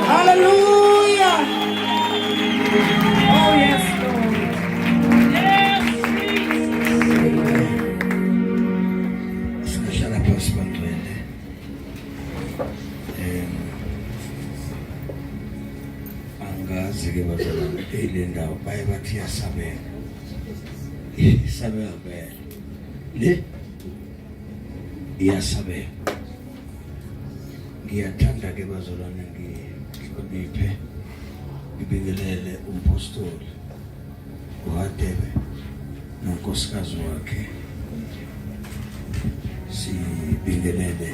Hallelujah. Oh yes, Lord. Yes. Singahlala phansi bantwele. Angazi ke bazalwane ile ndawo baye bathi yasabeka. Isabeka phela. Le iyasabeka. Ngiyathanda ke bazalwane ngihloniphe ngibingelele umpostoli uHadebe nonkosikazi wakhe, sibingelele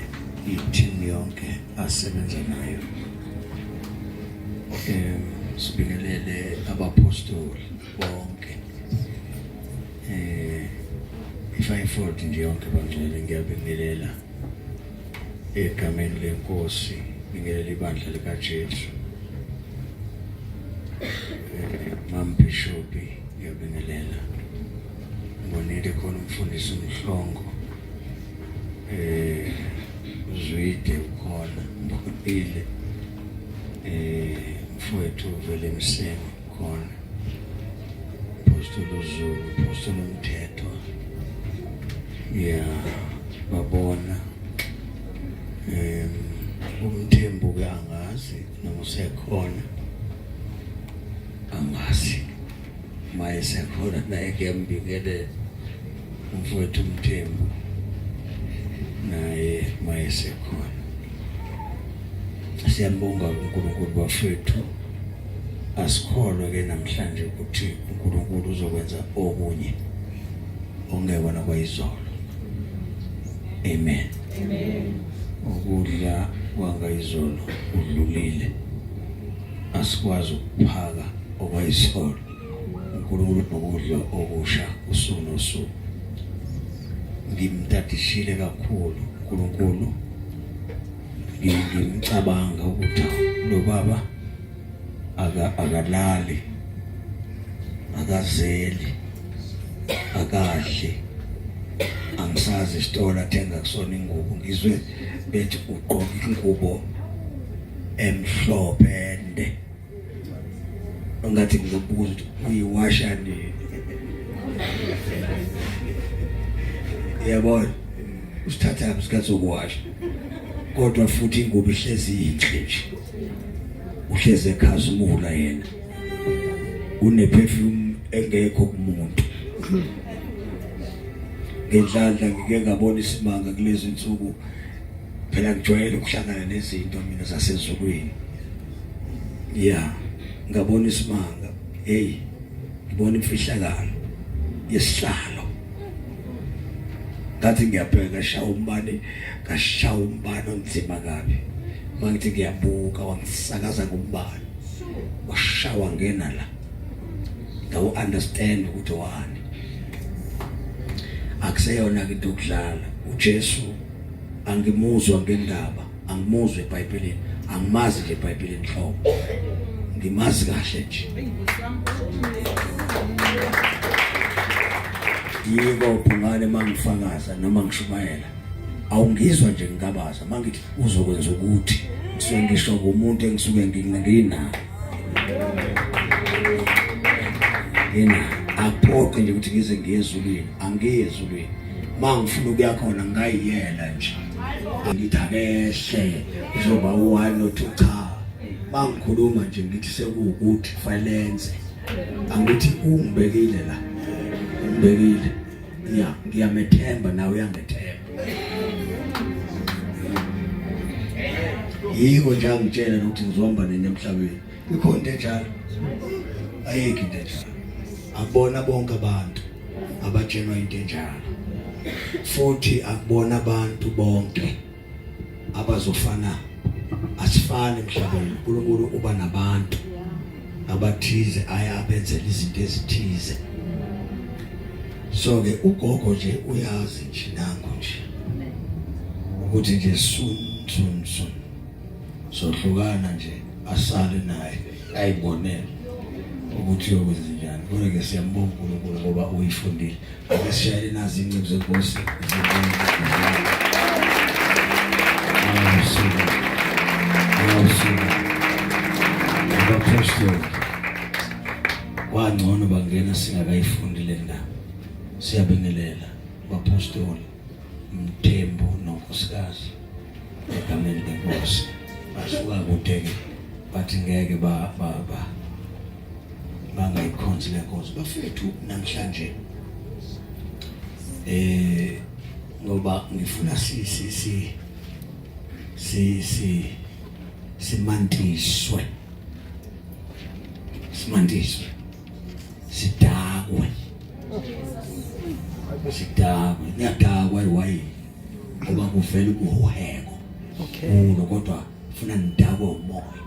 i-team yonke asebenza nayo, sibingelele abapostoli bonke, i-540 nje yonke bangcwele ngiyabingelela egameni lenkosi, ngibingelela ibandla likaJesu, Mam Bishop ngiyabingelela, ngibonile khona umfundisi uMhlongo, Zwide ukhona, ngibonile mfowethu vele Msengo khona, Apostoli uZulu, Apostoli uMthetho, babona umthembu ke angazi noma usekhona, angazi maye sekhona naye ngiyambingelela umfowethu umthembu naye maye sekhona. Siyambonga uNkulunkulu bafethu, asikholwe ke namhlanje ukuthi uNkulunkulu uzokwenza okunye ongekona kwayizolo. Amen. Amen. Ukudla kwangayizolo udlulile, asikwazi ukuphaka okwayizolo. uNkulunkulu nokudla okusha usuku nosuku. Ngimtatishile kakhulu uNkulunkulu, ngimcabanga ukuthi lo baba akalali, akazeli, akadli, angisazi isitolo athenga kusona ingubo. Ngizwe bethi ugqoka ingubo emhlophe ende, ongathi ngizobuza ukuthi uyiwasha nini. Yabona usithatha isikhathi sokuwasha, kodwa futhi ingubo ihlezi inhle nje, uhlezi ekhazimula yena, une-perfume engekho kumuntu. Ngendlala ngike ngabona isimanga kulezi insuku, phela ngijwayele ukuhlangana nezinto mina zasezulwini. Ngabona isimanga, ngibona imfihlakalo yesihlalo. Ngathi ngiyabheka ngashaya umbane onzima kabi. Mangithi ngiyabuka wangisakaza ngombane, washawa ngena la. Ngawu understand ukuthi wani. Akuseyona into yokudlala. uJesu angimuzwa ngendaba, angimuzwe eBhayibhelini, angimazi nje eBhayibhelini hlobo, ngimazi kahle nje. Yebo phungane mangifakaza noma ngishumayela, awungizwa nje ngikabaza mangithi uzokwenza ukuthi ngisuke ngisho kumuntu engisuke ngingenayo. Aphoqe nje ukuthi ngize ngiyezulwini, angiye ezulwini. Mangifuna ukuya khona ngayiyela nje, ngithi akehle uzoba u1 no 2 cha. Mangikhuluma nje ngithi sekuwukuthi falenze, angithi ungibekile la, ungibekile. Ngiyamethemba nawe uyangethemba. Yiko nje angitshela ukuthi ngizohamba nini emhlabeni. Ikhona into enjalo? Ayikho into enjalo. Akubona bonke abantu abatshelwa into enjalo, futhi akubona abantu bonke abazofana. Asifani emhlabeni. uNkulunkulu uba nabantu abathize ayabenzela izinto ezithize. So ke ugogo nje uyazi nje nango nje ukuthi nje soon sohlukana nje, asale naye ayibonele ukuthi uyokwenza njani. Ngeke siyambonga uNkulunkulu ngoba uyifundile. Ake sishayele nazi ingcezu zenkosi. Abapostoli wangcono bangena singakayifundile ndaba. Siyabingelela abapostoli Mthembu nonkosikazi egameni lenkosi basuka kude bathi ngeke bangayikhonzi lenkosi bafethu namhlanje ngoba ngifuna simantiswe sidakwe ngiyadakwa why ngoba kuvela ukuheko uno kodwa ufuna ndakwe umoya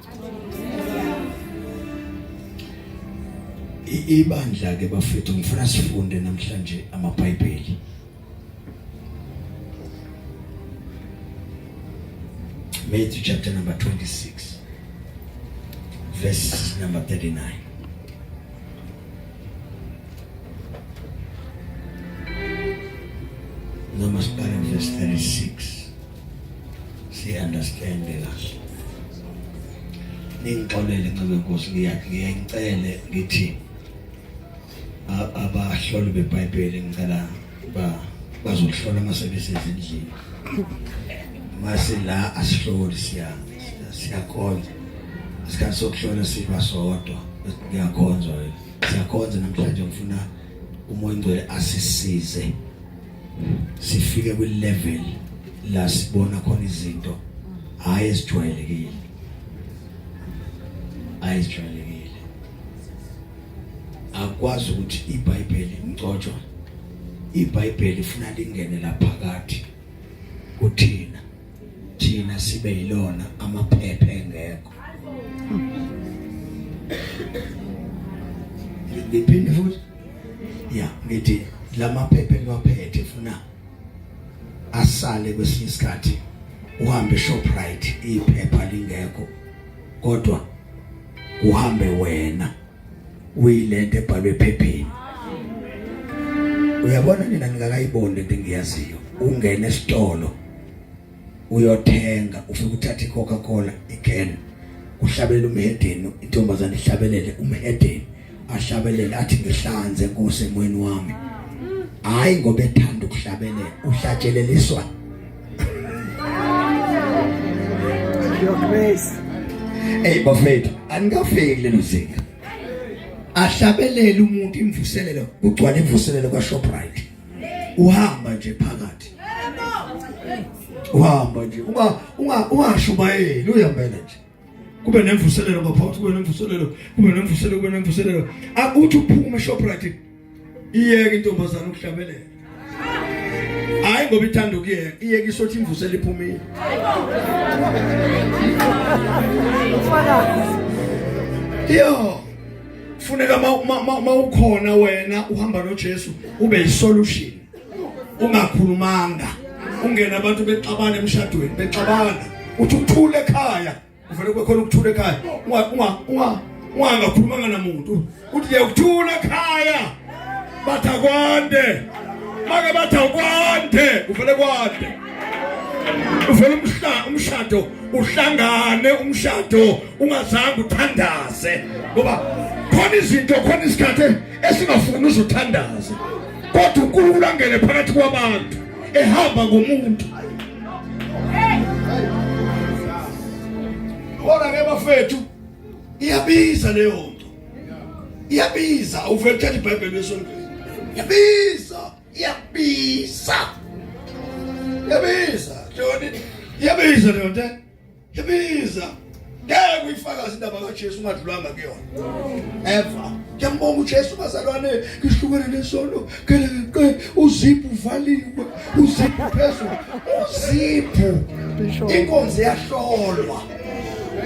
ibandla ke bafethu ngifuna sifunde namhlanje amaBhayibheli Matthew chapter number 26 verse number 39 Noma start in verse 36 see understand kahle Ningixolele ncebe Nkosi ngiyacela ngithi abahloli beBhayibheli ngicela bazohlola amasebenzini mase la asihloli siyakhonza isikhathi sokuhlola siba sodwa ngiyakhonza siyakhonza namhlanje ngifuna umoya ngcwele asisize sifike kwi-level la sibona khona izinto hayi esijwayelekile akwazi ukuthi iBhayibheli ngicotshwa iBhayibheli ifuna lingene lapha phakathi kuthina sibe yilona amaphepha engekho ngiphinde futhi ngithi lamaphepha liwaphethe funa asale kwesinye isikhathi uhambe Shoprite iphepha lingekho kodwa uhambe wena uyilento ebhalwe ephepheni uyabona nina ngingakayiboni lento engiyaziyo ungena esitolo uyothenga ufike uthatha iCoca-Cola ican uhlabele umhedeni intombazane ihlabelele umhedeni ahlabelele athi ngihlanze Nkosi emoyeni wami hayi ngoba ethanda ukuhlabelela uhlatsheleleliswa Your grace. Bafethu angafeki lelo zinga ahlabelele umuntu imvuselelo kugcwala imvuselelo kwaShoprite uhamba nje phakathi uhamba nje ungashubayeli uyambela nje kube nemvuselelo ngaphakathi kube nemvuselelo akuthi uphuma eShoprite iyeke intombazana ukuhlabelela hayi ngoba ithanda ukuyeka iyeke isothi imvuselo iphumile yo funeka mawukhona wena uhamba noJesu ube yisolution ungakhulumanga ungena abantu bexabana emshadweni bexabana uthi ukuthule ekhaya uvele kwekhona ukuthula ekhaya ungakhulumanga namuntu uthi nje ukuthula ekhaya bathakwande make bathakwande uvele kwande uvele umshado uhlangane umshado ungazange uthandaze ngoba khona izinto khona isikhathi esingafuni uzothandaza kodwa uNkulunkulu angene phakathi kwabantu ehamba ngomuntu Ora ke bafethu iyabiza leyo nto iyabiza uvele thatha iBhayibheli lesonto yabiza leyo nto yabiza ngeke uyifakaze indaba kaJesu ungadlulanga kuyona ever ngiyambonga uJesu bazalwane ngihlukene nesono ke uzipho uvaliwe uzipho phezulu uzipho inkonzo yahlolwa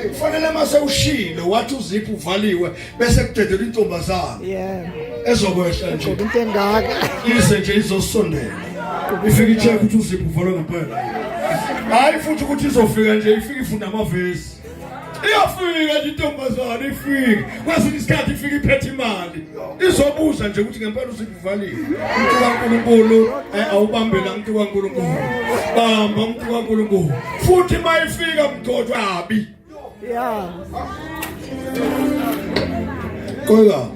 kufanele mase ushilo wathi uzipho uvaliwe bese kudedela intombazana ezokwehla nje Into engaka. ise nje izosondela ifike icheck ukuthi uzipho uvalwe ngempela hayi futhi ukuthi izofika nje ifike ifunda amavesi iyafika nje intombazana ifike kwesinye isikhathi ifika iphethe imali izobuza nje ukuthi ngempela usivalile umuntu kaNkulunkulu awubambela umuntu kaNkulunkulu bamba umuntu kaNkulunkulu futhi mayifika mgcotshwa abi Yeah. Koya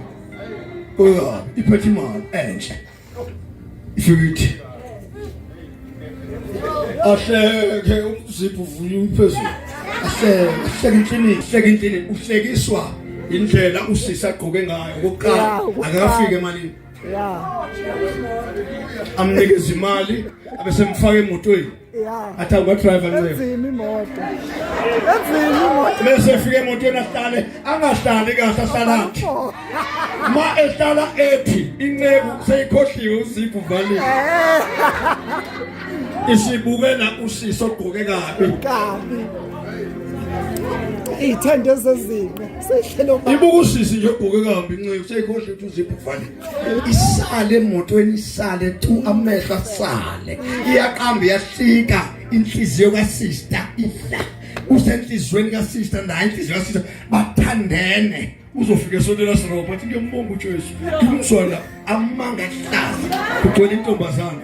iphethe imali enhle ifike ahleke umzipho uvunywe phezulu ahleke inhlini uhlekiswa indlela usisa agqoke ngayo kokuqala akafike emalini amnikeza imali abese mfaka emotweni athi uba driver ncebe Enzima imoto bese efika emotweni ahlale angahlali kahle ahlalathi ma ehlala ethi inceku seyikhohliwe uzipho uvalile isibukela usisi ogqoke kabi iy'thende zezine sehlelo ibuka usisi nje ogqoke kabi inceku seyikhohliwe ukuthi uzipho uvalile isale emotweni isale tu amehlo asale iyaqamba iyahlika inhliziyo kaSister idla usenhlizweni kaSister nayo inhliziyo kaSister bathandene uzofika esonto Siroma bathi ngiyambonga uJesu ngimswala amanga hlaza kugcwele intombazana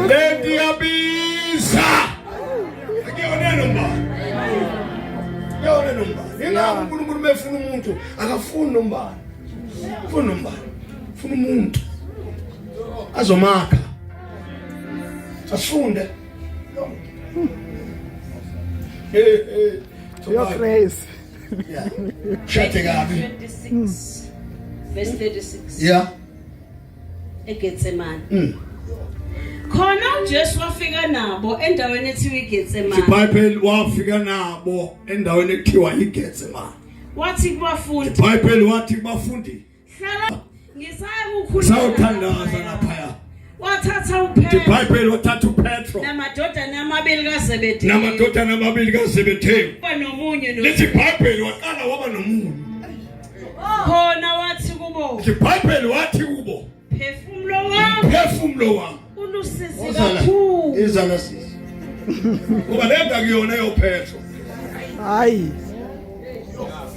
leti yabiza akuyona nomba ingabe uNkulunkulu mefuna umuntu akafuni nombani funa umuntu azomakha asifunde your grace yeah shate kabi 26 verse 36 yeah eGetsemane khona uJesu wafika nabo endaweni ethiwa iGetsemane iBhayibheli wafika nabo endaweni ekuthiwa iGetsemane wathi kubafundi iBhayibheli wathi kubafundi hlala ngisaya ukukhuleka sawuthandaza lapha wathatha uPetro iBhayibheli wathatha uPetro namadodana amabili kaZebedeo nomunye lithi iBhayibheli waqala waba nomunye khona wathi kubo iBhayibheli wathi kubo phefumulo wami ulusizi kakhulu izala sisi kuba lenda kuyona yoPetro hayi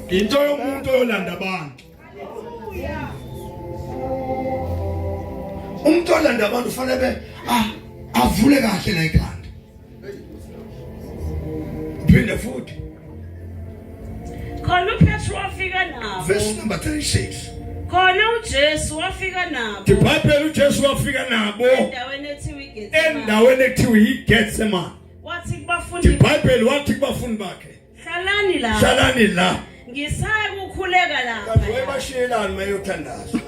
into yomuntu oyolanda abantu umuntu olanda abantu fanele avule kahle la ikhanda phinde futhi khona uPetro wafika nabo verse number 36 khona uJesu wafika nabo iBhayibheli uJesu wafika nabo endaweni ethiwa iGetsemane wathi kubafundi iBhayibheli wathi kubafundi bakhe hlalani la ngisaya ukukhuleka lapha kanti wayebashiyelani mayothandaza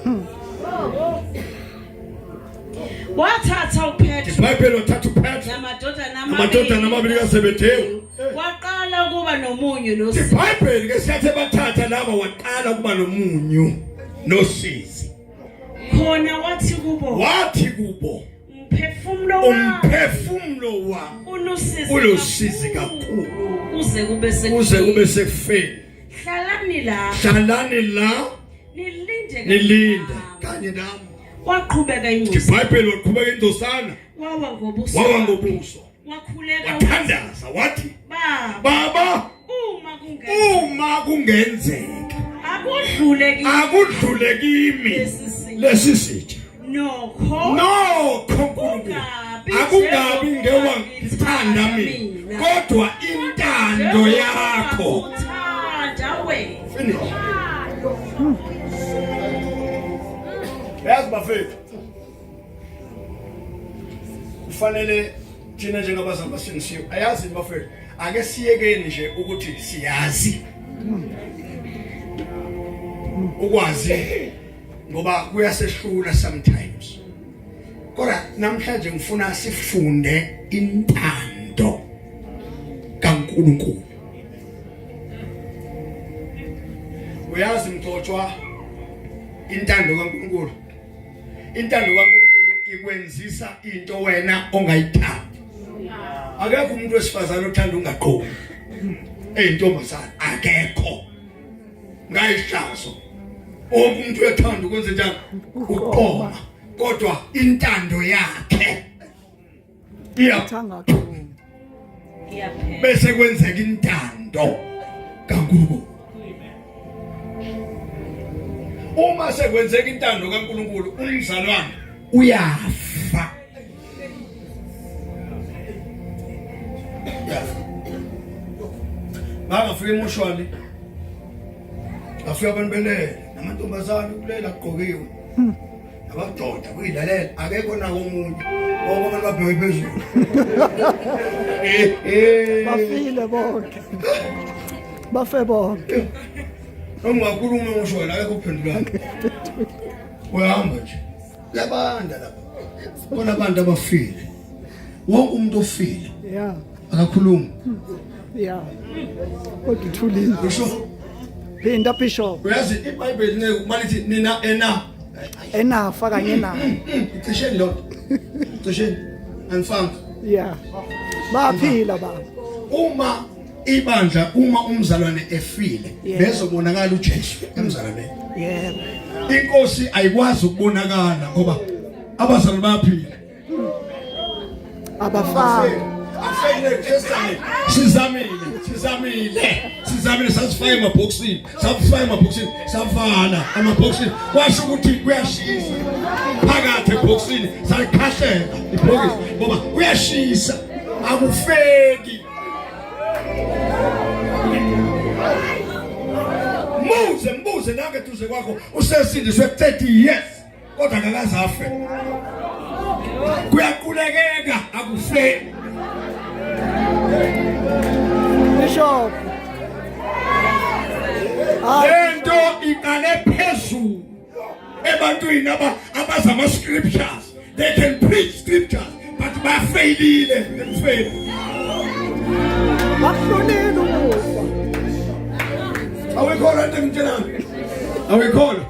wathatha uPetro iBhayibheli wathatha uPetro namadodana amabili kaZebedeo waqala kuba nomunyu nosisi iBhayibheli ke siyathi bathatha laba waqala kuba nomunyu nosisi khona wathi kubo umphefumulo wami ulusizi ulusizi kakhulu uze kube sekufeni hlalani la nilinde kanye nami waqhubeka ingozi iBhayibheli waqhubeka indosana wawa ngobuso wakhuleka wathandaza wathi baba uma kungenzeka akudlule kimi lesi sithe nokho Nkulunkulu akungabi ngewangithanda mina kodwa intando yakho finish yazi bafethu kufanele thina njengabazali basingisiwe ayazi bafethu ake siyekeni nje ukuthi siyazi ukwazi ngoba kuyasehlula sometimes kodwa namhlanje ngifuna sifunde intando kaNkulunkulu uyazi mgcotshwa intando kaNkulunkulu ikwenzisa into wena ongayithandi akekho umuntu wesifazane othanda ungaqomi eyintombazana akekho ngayihlazo umuntu ethanda ukwenza njalo uqoma kodwa intando yakhe Thanga kakhulu Iyaphela. bese kwenzeka intando kaNkulunkulu. Uma sekwenzeka intando kaNkulunkulu umzalwane uyafa. Bangafika emoshwali afika abantu belele namantombazane kulela aqokiwe abadoda kuyilalela akekho nako umuntu bonke abantu babheke phezulu Bafile bonke. Bafe bonke. ungakhuluma emoshwali akekho uphendulayo uyahamba nje uyabanda lapha bona abantu abafile wonke umuntu ofile Yeah. akakhuluma Yeah. Okuthulile. ngisho Phinda Bishop. uyazi iBhayibheli malithi nina Enafa kanye na. icisheni lo icisheni anifanga Yeah. Baphila baba. uma ibandla uma umzalwane efile Yeah. bezobonakala uJesu emzalwaneni. Yeah. Inkosi ayikwazi ukubonakala ngoba abazali bayaphila. Abafana. Afeyile Testament sizamile sasifaka emabhoksini savala amabhoksini kwasho ukuthi kuyashisa phakathi ebhoksini salikhahlela ibhokisi ngoba kuyashisa akufeki. Mbuze nange duze kwakho usesindiswe 30 years kodwa akakaze afe. Kuyaqulekeka akufeki. Bishop. Lento iqale phezulu ebantwini abazama scriptures. They can preach scriptures but bafailile emfeni. Bahlonile umufa. Awekhola into emtshela. Awekhola.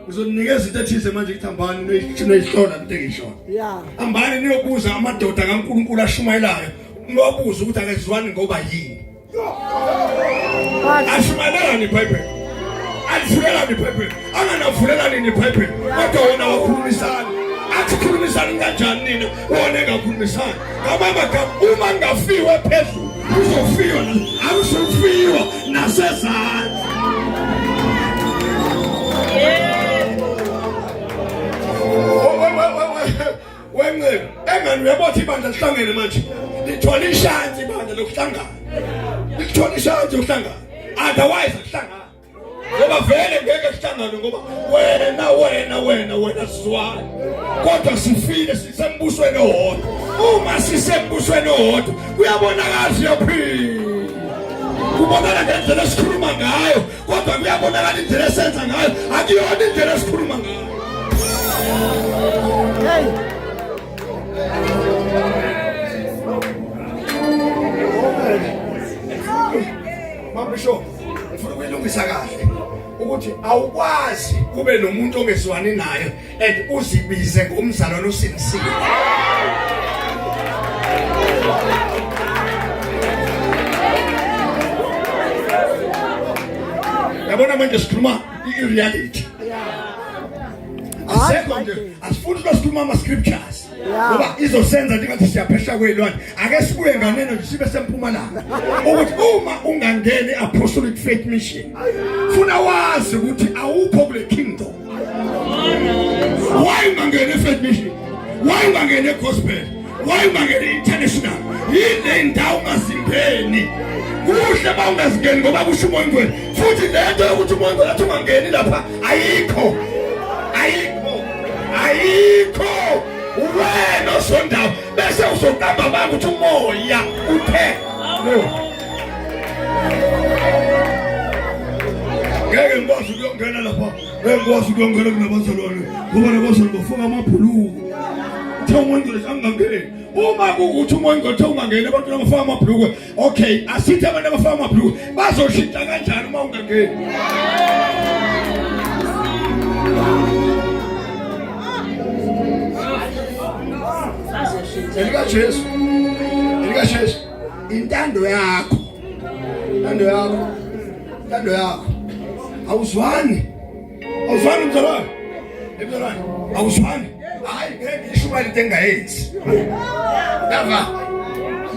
Uzonikeza into ethize manje ithambani neyihlola into engishona. Yeah. Hambani niyobuza amadoda kaNkulunkulu ashumayelayo. Niyobuza ukuthi akezwani ngoba yini. Ashumayelani iBhayibheli. Alifulelani iBhayibheli. Anganavulelani iBhayibheli. Kodwa wena wakhulumisana. Akukhulumisana kanjani nina? Wona engakhulumisana. Ngamagama uma ngafiwe phezulu uzofiwa akusofiwa nasezantsi. Wengeke engani uyabothi ibandla lihlangene manje lithola ishansi ibandla lokuhlangana lithola ishansi yokuhlangana otherwise akuhlangana ngoba vele ngeke sihlangane ngoba wena sizwana kodwa sifile sisembusweni owodwa. Uma sisembusweni owodwa kuyabonakala siyaphila kubonakala ngendlela esikhuluma ngayo kodwa kuyabonakala indlela esenza ngayo akuyona indlela esikhuluma ngayo. Hey. Mabisho ufuna ukuyilungisa kahle ukuthi awukwazi kube nomuntu ongezwani naye and uzibize ngomzalwane osinisile. Yabona manje sikhuluma i-reality. Second, asifuni ukusikhuluma ama scriptures. Ngoba izosenza njengathi siyaphesha kwelwandle. Ake sibuye nganeno nje sibe sempumalanga. Ukuthi uma ungangeni apostolic faith mission, funa wazi ukuthi awukho kule kingdom. Why ungangeni faith mission? Why ungangeni gospel? Why ungangeni international? Yini indawo ungazimbeni? Kuhle bawungazingeni ngoba kusho umoya ngwena. Futhi lento yokuthi umoya ngwena athi ungangeni lapha ayikho. Wena sondawo bese uzotamba banga ukuthi umoya uthe ngeke ngikwazi ukuyongena lapha ngekwazi ukuyongena kunabazalwane ngoba nabazalwane bafaka amabhuluku umoya angangeni. Uma kuthi umoya ungangeni abantu abafaka amabhuluku okay asithi abantu abafaka amabhuluku bazoshintsha kanjani uma ungangeni? Elika Jesu intando yakho awuzwani mzalwane awuzwani hayi ngeke ishumayela into engayenzi yava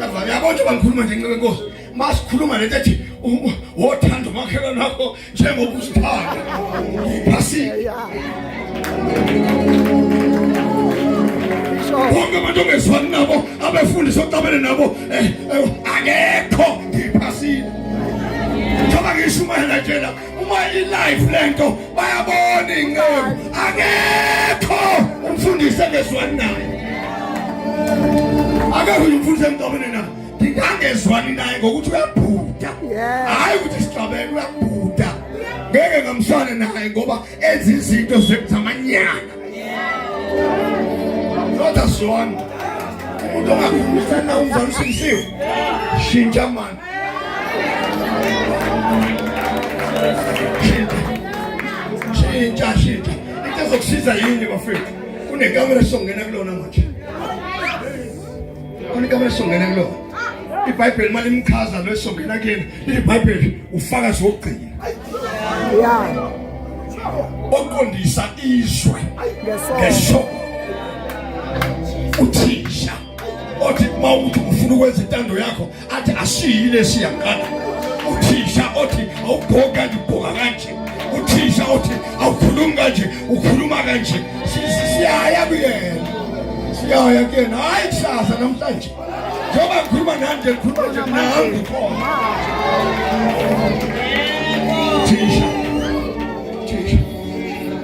ngavami yabona bangikhuluma nje nqebe Nkosi masikhuluma lento ethi wothanda umakhelwane wakho njengoba uzithanda phasi bonke abantu ongezwani nabo abefundisi oqabele nabo akekho ngiphasile ngoba ngishumayela njena uma ilife lento bayabona inqebu akekho umfundisi engezwani naye akekho umfundisi emqabele naye ngingangezwani naye ngokuthi uyabhuda hayi ukuthi siqabele uyabhuda ngeke ngamswane naye ngoba enza izinto zamanyana Nota suando. Umuntu ongakhulumisa na umzana usimsiwe. Shintsha mani. Shintsha. Into ezokusiza yini bafethu? Kunekamera esongena kulona manje. Kunekamera esongena kulona. iBhayibheli manje imchaza lo esongena kuyena. iBhayibheli ufaka zogcina. Yeah. Oqondisa izwe. Ngesho. Uthisha othi mawuthi ufuna ukwenza intando yakho athi asiyile siyangana uthisha othi awugqoka ngibhoka kanje uthisha othi awukhuluma kanje ukhuluma kanje siyaya kuyena hayi kusasa namhlanje njengoba ngikhuluma nani nje ngikhuluma nje nami khona uthisha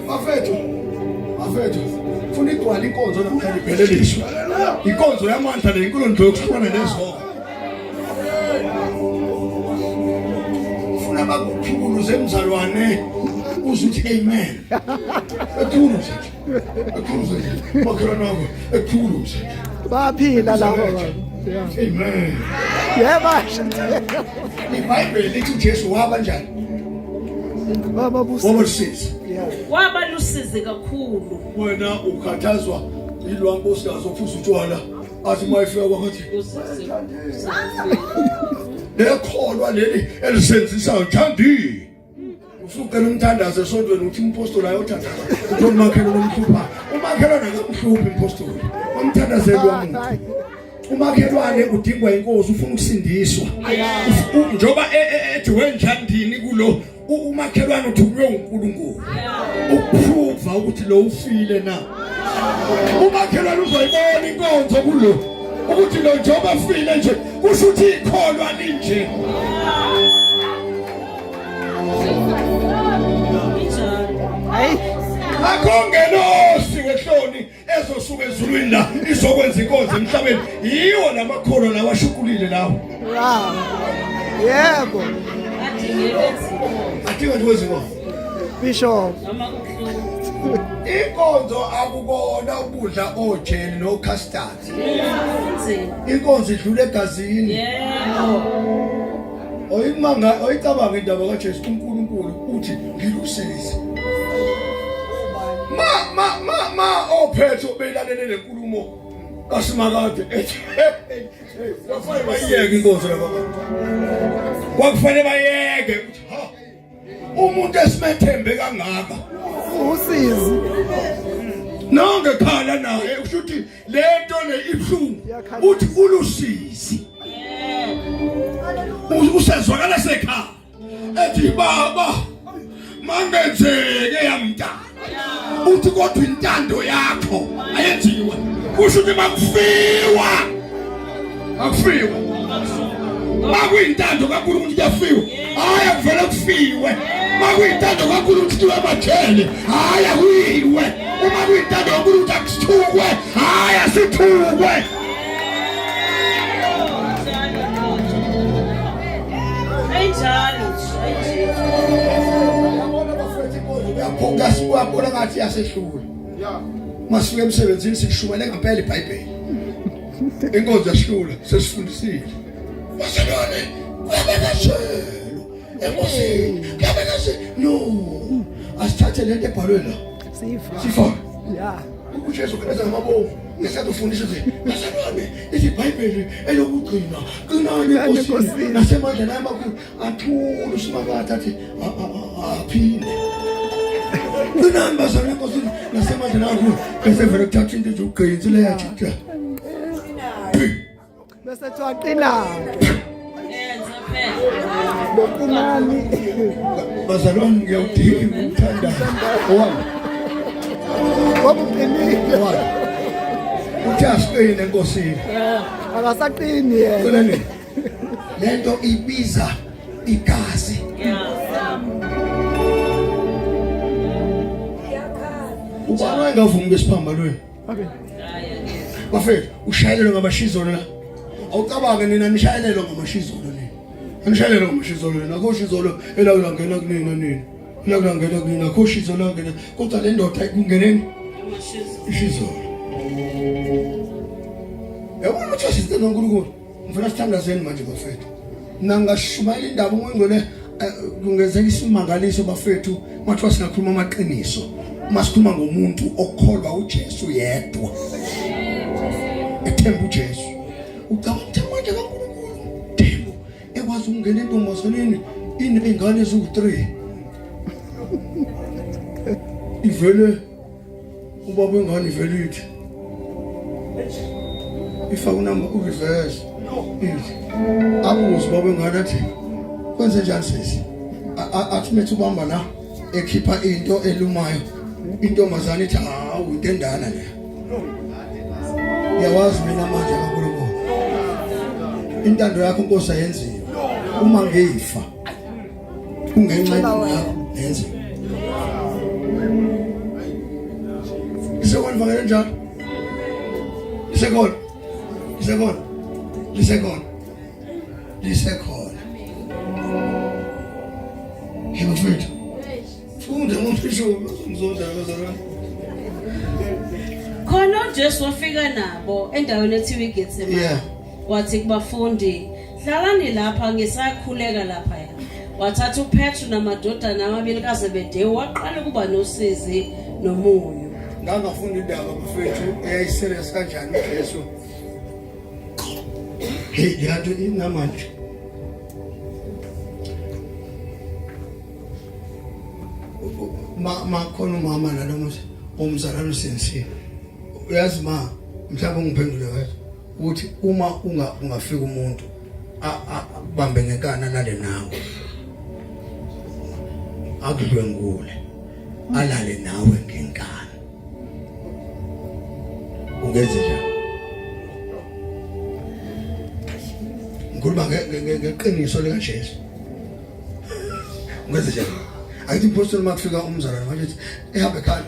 bafethu funa igcwala inkonzo namhlanje ipheleliswe inkonzo yamandla le inkulumo nje yokuxhumana nezonke funa bakukhulu zemzalwane uzuthi amen ekukhuluze makhelwane wakho ekukhuluze baphila labo amen yebasha iBhayibheli lithi uJesu waba njani baba busi wabusisi waba lusizi kakhulu wena ukhathazwa ilwa nkosikazi ophuza utshwala athi mayifika kwathi lekholwa leli elisenzisayo thandi usuqela umthandazo esontweni uthi impostoli ayothandaza umakhelwane nomhlupha umakhelwane akamhluphi impostoli umthandazelwa umuntu umakhelwane udingwa inkosi ufuna ukusindiswa njoba ethi wenjandini kulo umakhelwane uthi kuyo uNkulunkulu ukuprova ukuthi lo ufile na umakhelwane uzoyibona inkonzo kulo ukuthi lo njoba ufile nje kusho ukuthi ikholwa linje akongelosi wehloni ezosuka ezulwini la izokwenza inkonzo emhlabeni yiwo lamakholwa lawashukulile lawo yebo athiwe nje wezinto Bishop inkonzo akubona ukudla ojeni no custard inkonzo idlule egazini yebo oyicabanga indaba kaJesu uNkulunkulu uthi ngilusizi ophethe obelalele lenkulumo kasimakade ethi kwafanele bayeke inkonzo yabantu kwakufanele bayeke ukuthi ha umuntu esimethembe kangaka usizi nonke khala naye usho ukuthi lento le ibhlungu uthi ulusizi usezwakala sekhaya ethi baba mangenzeke yamntana uthi kodwa intando yakho ayenziwe kusho ukuthi makufiwa makuyintando kaNkulunkulu kuyafiwa hayi akuvela kufiwe makuyintando kaNkulunkulu ukuthi wemajele hayi akuyiwe uma kuyintando kaNkulunkulu ukuthi akusithukwe hayi asithukwe uyaphoka sikwabona ngathi yasehlula masifike emsebenzini sikushumele ngempela iBhayibheli inkonzo yasihlula sesifundisile maselwane kuyabekazelo enkosini kuyabekazelo no asithathe lento ebhalwe la sifa uJesu Kristu amabovu ngesathi ufundisa nje maselwane iBhayibheli elokugcina qinani enkosini nasemandleni amakhulu athula usimakade athi aphinde Namba sana kosi nasema tena huko pesa vile tatu ndio ukayinzile ya chita. bese twaqina Yenza phela. lokunani bazalwane ngiyawudinga ukuthanda owami wabuqinile uthi asiqine enkosini akasaqini yena kolani lento ibiza igazi ubani engavumi ngesiphambalweni bafethu ushayelelwe ngabashizolo la awucabange nina nishayelelwe ngamashizolo nina anishayelelwe ngamashizolo nina akho shizolo elawulangena kunina nina elawulangena kunina akho shizolo langena kodwa le ndoda ikungeneni ishizolo yabona ukuthi sizicela uNkulunkulu ngifuna sithandazeni manje bafethu nangashumayela indaba ungcwele kungenzeka isimangaliso bafethu mathiwa singakhuluma amaqiniso masikhuluma ngomuntu okholwa uJesu yedwa ethemba uJesu ucabanga manje kaNkulunkulu thembu ekwazi ukungena entombazaneni inezingane eziwu3 ivele ubaba engane ivele ithi ifaka unamba ureverse abuze baba engane athi kwenze njani sisi athi methu ubamba la ekhipha into elumayo intombazane ithi hawu into endala le yawazi mina manje kaNkulunkulu intando yakho Nkosi ayenziwe uma ngifa kungenxa yakho yenziwe isekona vangele njalo lisekhona yebo mfethu funde ngomfisho ngizodla bazalwane Khona uJesu wafika nabo endaweni ethiwa iGetsemane. Yeah. Wathi kubafundi, hlalani lapha ngisakhuleka lapha ya. Wathatha uPetru namadodana amabili kaZebediya waqala kuba nosizi nomunyu. ngangafunda indaba bafethu eyayiserious kanjani uJesu hey yathi inamanje ma khona umama nalo umzalwane usensi uyazi ma mhlawumbe ngiphendule kahle ukuthi uma ungafika umuntu bambe ngekana nale nawe akudwengule alale nawe ngenkani ungenze njani ngikhuluma ngeqiniso lika Jesu ungenze njani ayithi imposter makufika umzalwane manje ehambe ekhaya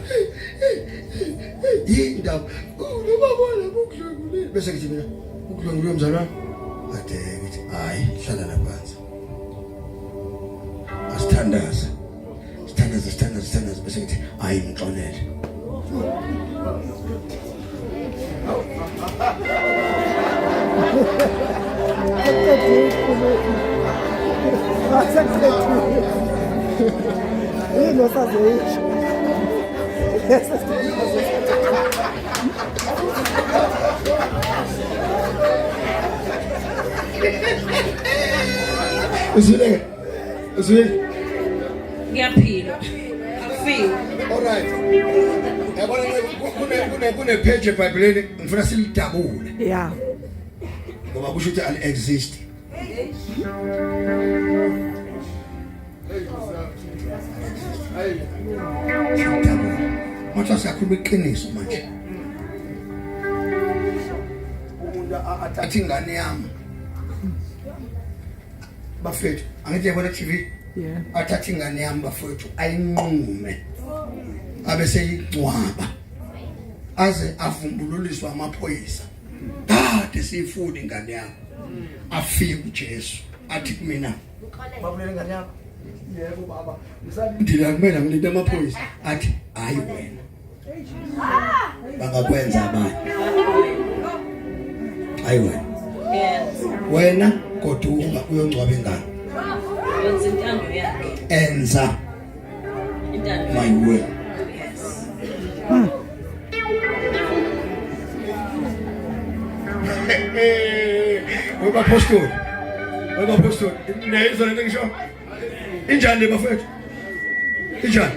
yindaba ubabona ukudlungulile bese ngithi mina ukudlungulile umzalwane ade ngithi hayi hlala la phansi asithandaze bese ngithi hayi ngixolele Não fazer isso. Uzwile Ngiyaphila. Akufiki. alright yabona kune page eBhayibhelini ngifuna silidabule Yeah. ngoba kusho ukuthi al exist manje siyakhuluma iqiniso manje umuntu athatha ingane yami bafethu angithi yabona TV Yeah. athatha ingane yami bafethu ayinqume abe seyigcwaba aze avumbululiswa amaphoyisa kade siyifuna ingane yami afike uJesu athi kumina babulele ingane yakho yebo baba ngisalindile kumele ngilinde amaphoyisa athi hayi wena bangakwenza abanye hayi wena wena kodwa uyongcwaba ingane Wenza intando yakhe. enza Intando. my way Yes. Weba apostol nayizwa lento ngisho injani bafethu injani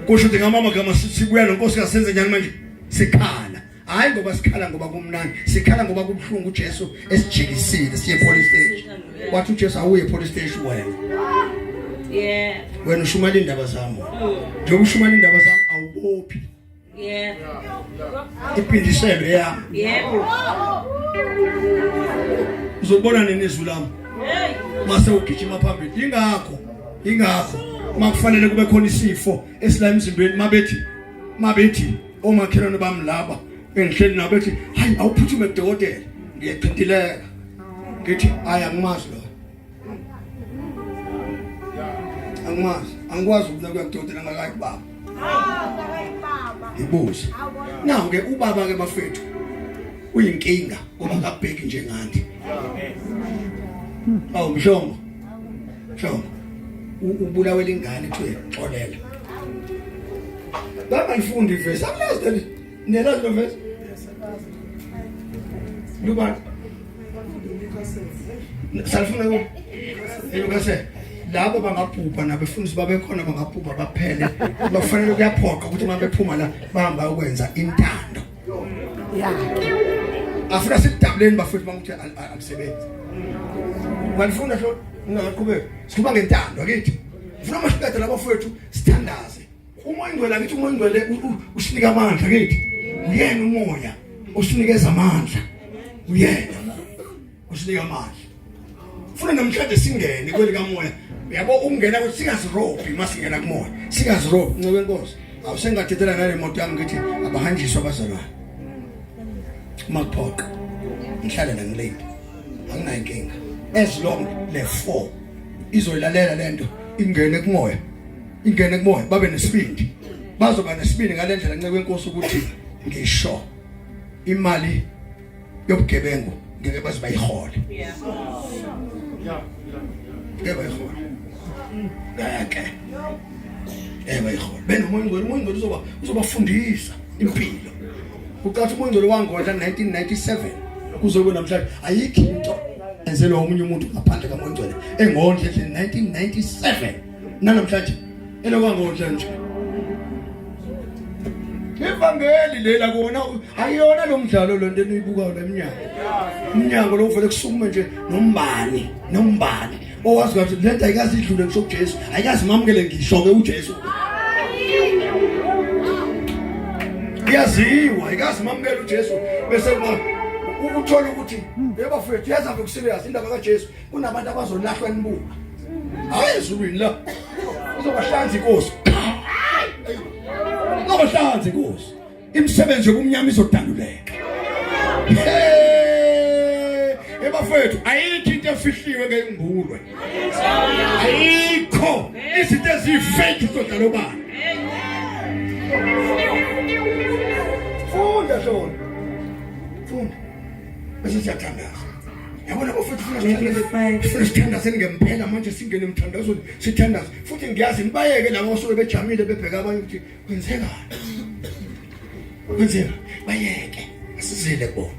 kusho ukuthi ngamama gama sibuya noNkosi kasenze njani manje sikhala hayi ngoba sikhala ngoba kumnandi sikhala ngoba kubhlungu uJesu esijikisile siye police station wathi uJesu awuye police station wena Yeah. wena ushumala indaba zami njengoba ushumala indaba zami awubophi Yeah. iphindiselo yami Yebo. uzobona nenizwi lami Hey. mase ugijima phambili ingakho makufanele kube khona isifo esila emzimbeni mabethi omakhelwane bami laba engihleli nabo bethi hayi awuphuthume kudokotela ngiyacintileka ngithi angimazi lo angikwazi ukuya kudokotela ngakayi baba ibuza nawo ke ubaba ke bafethu uyinkinga ngoba akabheki njengani awu mshongo ubulawela ingane ethe xolela baba ifundi ivesi akuyazi nelazi lo vesi luba salifuna ukase labo bangabhubha nabefundisi babekhona bangabhubha baphele bafanele kuyaphoqa ukuthi uma bephuma la bahamba ukwenza intando afuna sidabuleni bafethu banguthi alisebenzi walifuna so ngaqhubeka sikhuluma ngentando akithi ufuna masiqede labafethu sithandaze uma ingcwele akithi uma ingcwele usinika amandla akithi uyena umoya usinikeza amandla uyena usinika amandla ufuna namhlanje singene kwelika moya yabo ungena ukuthi singazirobhi masingena kumoya singazirobhi ncebe inkosi awusengathethela nale moto yami ngithi abahanjiswa abazalwane makuphoqa ngihlala la ngilate anginayo inkinga as long le 4 izoyilalela lento ingene kumoya babe nesibindi bazoba nesibindi ngalendlela ncebe inkosi ukuthi ngisho imali yobugebengu ngeke baze bayihole bayihole bayihole benomoya uzobafundisa impilo uqathi umoya wangodla 1997 kuzobe namhlanje ayikho into enzelwa omunye umuntu ngaphandle kaMoyingcwele engondle 1997 namhlanje elokwangodla nje ivangeli lela kona ayiyona lo mdlalo lo nto eniyibukayo leminyango lo uvele kusukume nje nombani owazi ukuthi lento ayikazi idlule ngisho kuJesu ayikazi mamukele ngisho ke uJesu yaziwa ayikazi mamukele uJesu bese uthola ukuthi yebafethu yazabe kuserious indaba kaJesu kunabantu abazolahlwa nibuka hayi ezulwini la uzobahlanza inkosi ngabahlanze inkosi imisebenzi yokumnyama izodaluleka ebafethu ayikho into efihliwe ngembulwe ayikho izinto ezifake izodalobani funda bese siyathandaza yabona bafethu funa sithandaze ngempela manje singene emthandazweni sithandaze futhi ngiyazi nibayeke labo osuke bejamile bebheka abanye ukuthi kwenzeka bayeke asizele bona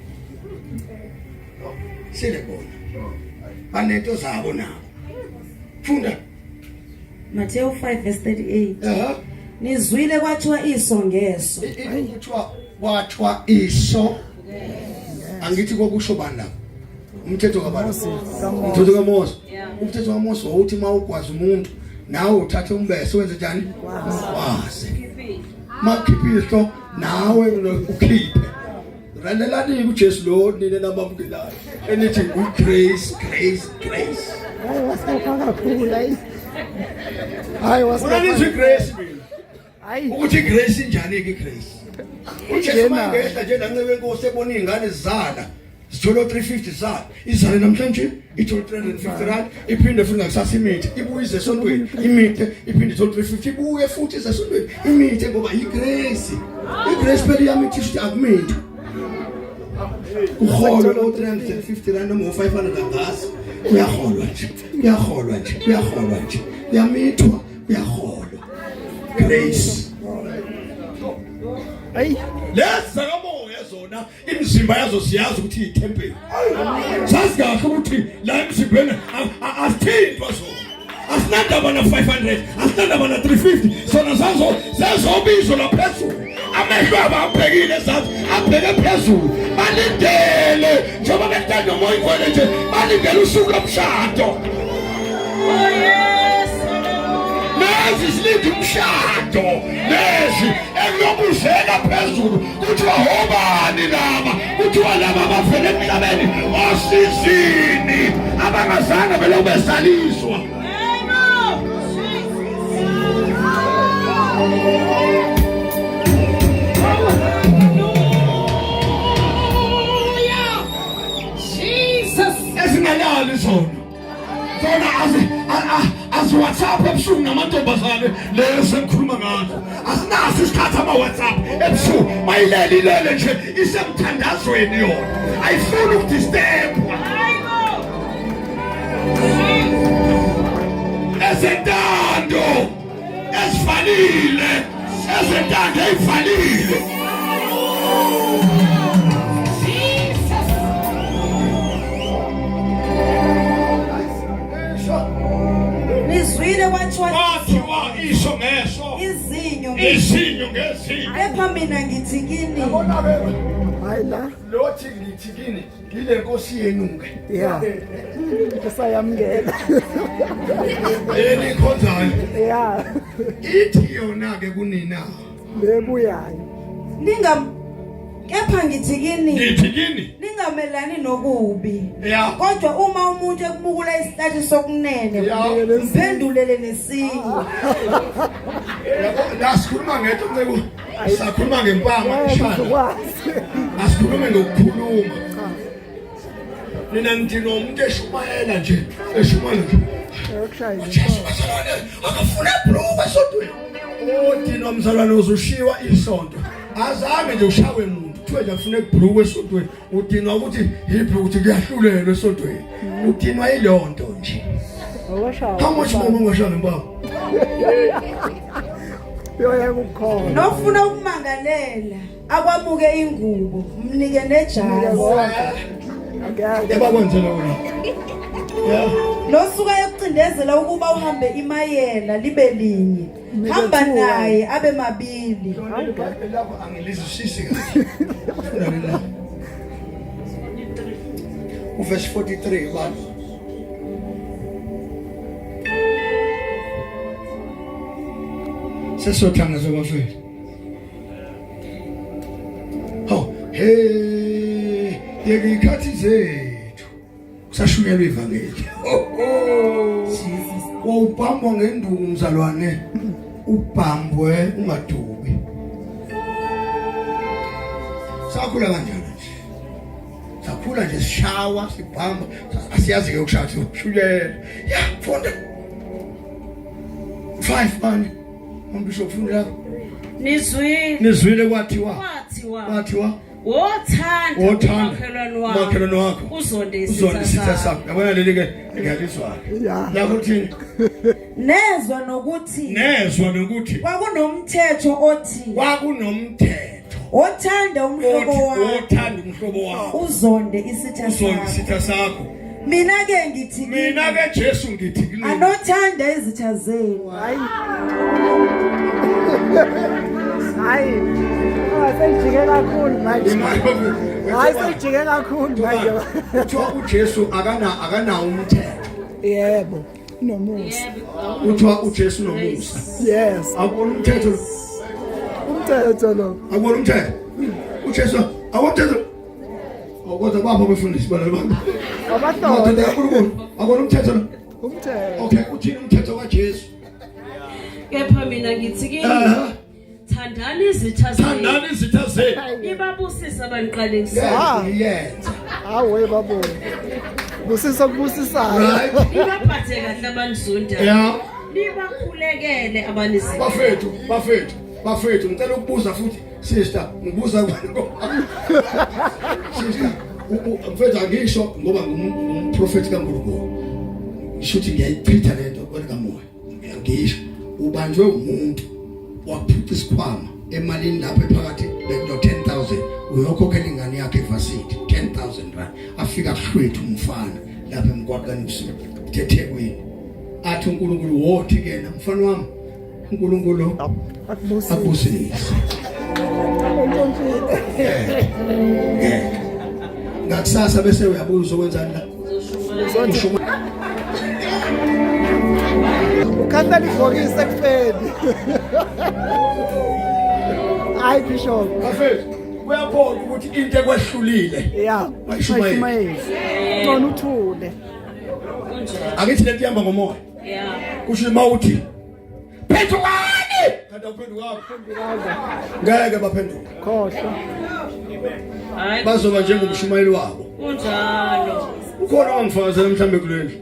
banento zabo nabo funda Matthew 5:38 nizwile kwathiwa isongeso kwathiwa iso angithi kokusho bani lapho umthetho kaMose umthetho kaMose uthi mawugwaza umuntu nawe uthathe umbese wenze njani waze makhiphiso nawe ukhiphe ralelani kuJesu lo nine nabamukelayo enithi grace hayi wasifaka kakhulu hayi wasifaka grace hayi ukuthi grace injani ke grace uJesu mangehla nje nancebe inkosi ebona izingane zizala sithola 350 zala izale namhlanje ithola 350 rand iphinde futhi ngakusasa imithi ibuye izesontweni imithi iphinde ithola 350 ibuye futhi izesontweni imithi ngoba igrace phela yami ithi akumithi ukholo lo 350 rand noma 500 angasi uyaholwa nje uyamithwa uyaholwa grace lesa kamoya zona imizimba yazo siyazi ukuthi itempeli sazi kahle ukuthi la emzimbeni asithintwa zona asinandaba na 500 asinandaba na 350 sona zazo zezobizo laphezulu amehlo ababhekile ezansi abheke phezulu balindele njengoba bekutana nomoya ikhona nje balindele usuku lomshado. Oh yes. Lezi silinde umshado lezi ekuyobuzela phezulu kuthiwa hobani laba kuthiwa laba abafele emhlabeni osizini abangazange belokhu besaliswa. Ezingalali zona as WhatsApp ebusuku namantombazane leyo engikhuluma ngazo asinaso isikhathi ama WhatsApp ebusuku mayilele nje isemthandazweni yona ayifuni ukudistebwa ezentando esifanile ezentando ezifanile. Nizwile kwathiwa iso ngeso izinyo ngezinyo kepha mina ngithi kini hayi la lothi ngithi kini ngile nkosi yenu ke ya kusayamngela yeni khonzana ya ithi yona ke kunina bebuyayo kepha ngithi kini ningamelani nokubi ya kodwa uma umuntu ekubukula isihlathi sokunene mphendulele nesinye. Lasikhuluma ngento mseku sakhuluma ngempama ishaya asikhulume ngokukhuluma nina nithi nomuntu eshumayela nje akafuna proof esodweni othi nomzalwane uzushiwa isonto azange nje ushawe umuntu kuthiwe nje afuna ibhruku esontweni udinwa ukuthi yibhruku ukuthi kuyahlulelwa esontweni udinwa yilonto nje how much more ungashaya ngempama yoya kukhona nofuna ukumangalela akwamuke ingubo mnike nejazi ebakwenzela wona nosuka yokucindezela ukuba uhambe imayela libe linye hamba naye abe mabili. lapho angilizwisisi uverse 43 bani sesothanga zobafeli hey yekikhathi zethu kusashunyelwa ivangeli wawubhambwa ngenduku mzalwane ubhambwe ungadubi sakhula kanjani nje sakhula nje sishawa sibhamba asiyazi ke ukushaya shunyela ya funda 5 bani umbisho ufundela nizwile kwathiwa wothanda wakho uzonde isitha sakho yabona leli ke ngiyalizwa la kuthini nezwa nokuthi kwakunomthetho othanda umhlobo wakho uzonde isitha sakho. Mina ke Jesu ngithi kini anothanda izitha zenu. hayi asejike kakhulu manje hayi sejike kakhulu manje uthiwa uJesu akana umthetho yebo nomusa uthiwa uJesu nomusa yes akubona umthetho lo akubona umthetho uJesu awumthetho kodwa bapho befundisi bana abantu abadoda akubona umthetho lo umthetho okay uthini umthetho kaJesu kepha mina ngithi kini thandani izitha zenu ibabusisa abaniqalekisa yenza hawe babo busisa kubusisayo ibaphathe kahle abanizonda nibakhulekele abanizitha bafethu ngicela ukubuza futhi sister ngibuza sister mfethu angisho ngoba ngumprofeti kaNkulunkulu ngishuthi ngiyayichitha lento kodwa kamoya ngisho ubanjwe umuntu waphupha isikhwama emalini lapho ephakathi bekulo 10,000 uyokhokhela ingane yakhe evarsity 10,000 rand afika hlwethu umfana lapha emgwaqeni useThekwini athi uNkulunkulu wothi kena mfana wami uNkulunkulu akubusise Ngakusasa bese uyabuza ukwenzani la. Ukhanda libhokisi ekufeni. Hayi Bishop. Bafethu uyabona ukuthi into ekwehlulile. Yeah. Ayishumayeli. Ngona uthule. Akithi lento ihamba ngomoya. Yeah. Kusho mawuthi phendukani. Kanti awuphendukanga. Ngeke baphenduka. Khohlwa. Hayi Bazoba njengomshumayeli wabo. kunjalo. Ukhona wangifakazela mhlambe kuleli.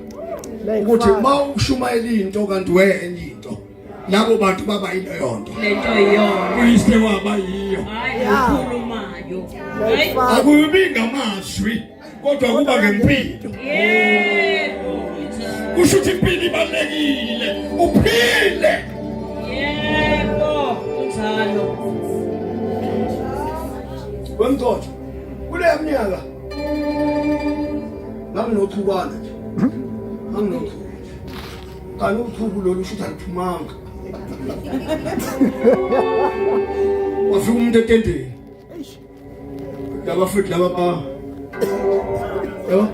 Ukuthi mawushumayela into kanti wenye into. Labo bantu baba into yonto. Lento iyona. Uyise waba yiyo. Hayi ukhulumayo. Hayi Akubi ngamazwi kodwa kuba ngempilo. yebo. Kusho ukuthi impilo ibalekile. Uphile. Yebo kunjalo. Wemthotho. Kule minyaka. Nganginothukwana nje. Nganginothukwana. Kanti uthubu lolu shutha liphumanga. Wafika umuntu etendeni. Laba futhi laba ba. Yho?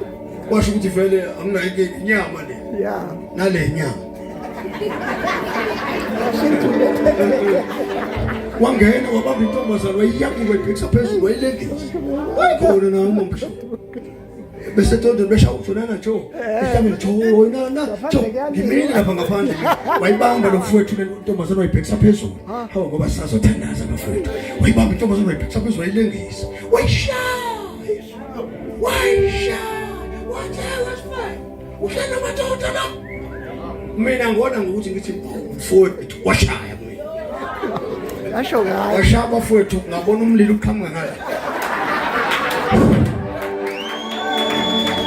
Washo ukuthi vele anginayo inyama le. Yeah. Nale nyama. Wangena wabamba intombazana wayiyaphi kwebhekisa phezulu wayilengisa. Wayikhona na umomsho. Bese tonto besha uthonana jo. Mhlawumbe jo nana jo. Ngimile lapha ngaphandle. Wayibamba lo mfowethu le ntombazana wayibhekisa phezulu. Hawu ngoba sasothandaza bafowethu. Wayibamba intombazana wayibhekisa phezulu wayilengisa. Wayishaya. What was fine? Uhlala madoda la. Mina ngona ngokuthi ngithi mfowethu washaya mina. Asho ngayo. Washaya bafowethu ngabona umlilo uqhamuka ngala.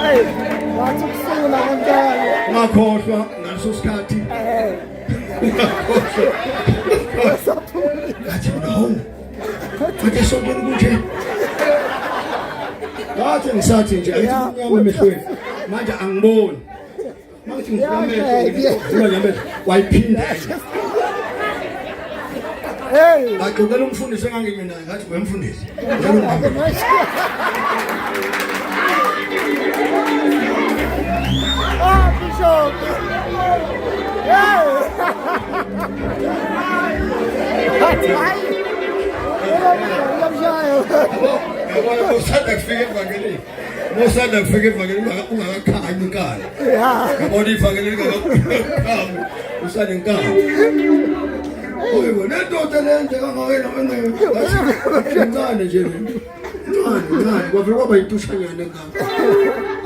Hey, wathi kusula kancane. Ngakhohlwa ngaleso sikhathi. Ngathi no. Kodwa sonkeni kunje. Ngathi ngisathi nje ayithi inyama emehlweni. Manje angiboni. Manje ngifamele wayiphinda. Hey. Ngaqoqela umfundisi engangime naye ngathi wemfundisi. Ah, Bishop. Hey. Mosanda kufika evangelini ungakakhanyi inkala. Yeah. Ngabona ivangelini ngakakhanyi usale inkala. Oyibo nendoda lente kangawena wena incane nje le. Incane kwavela kwaba yitushanyana enkala.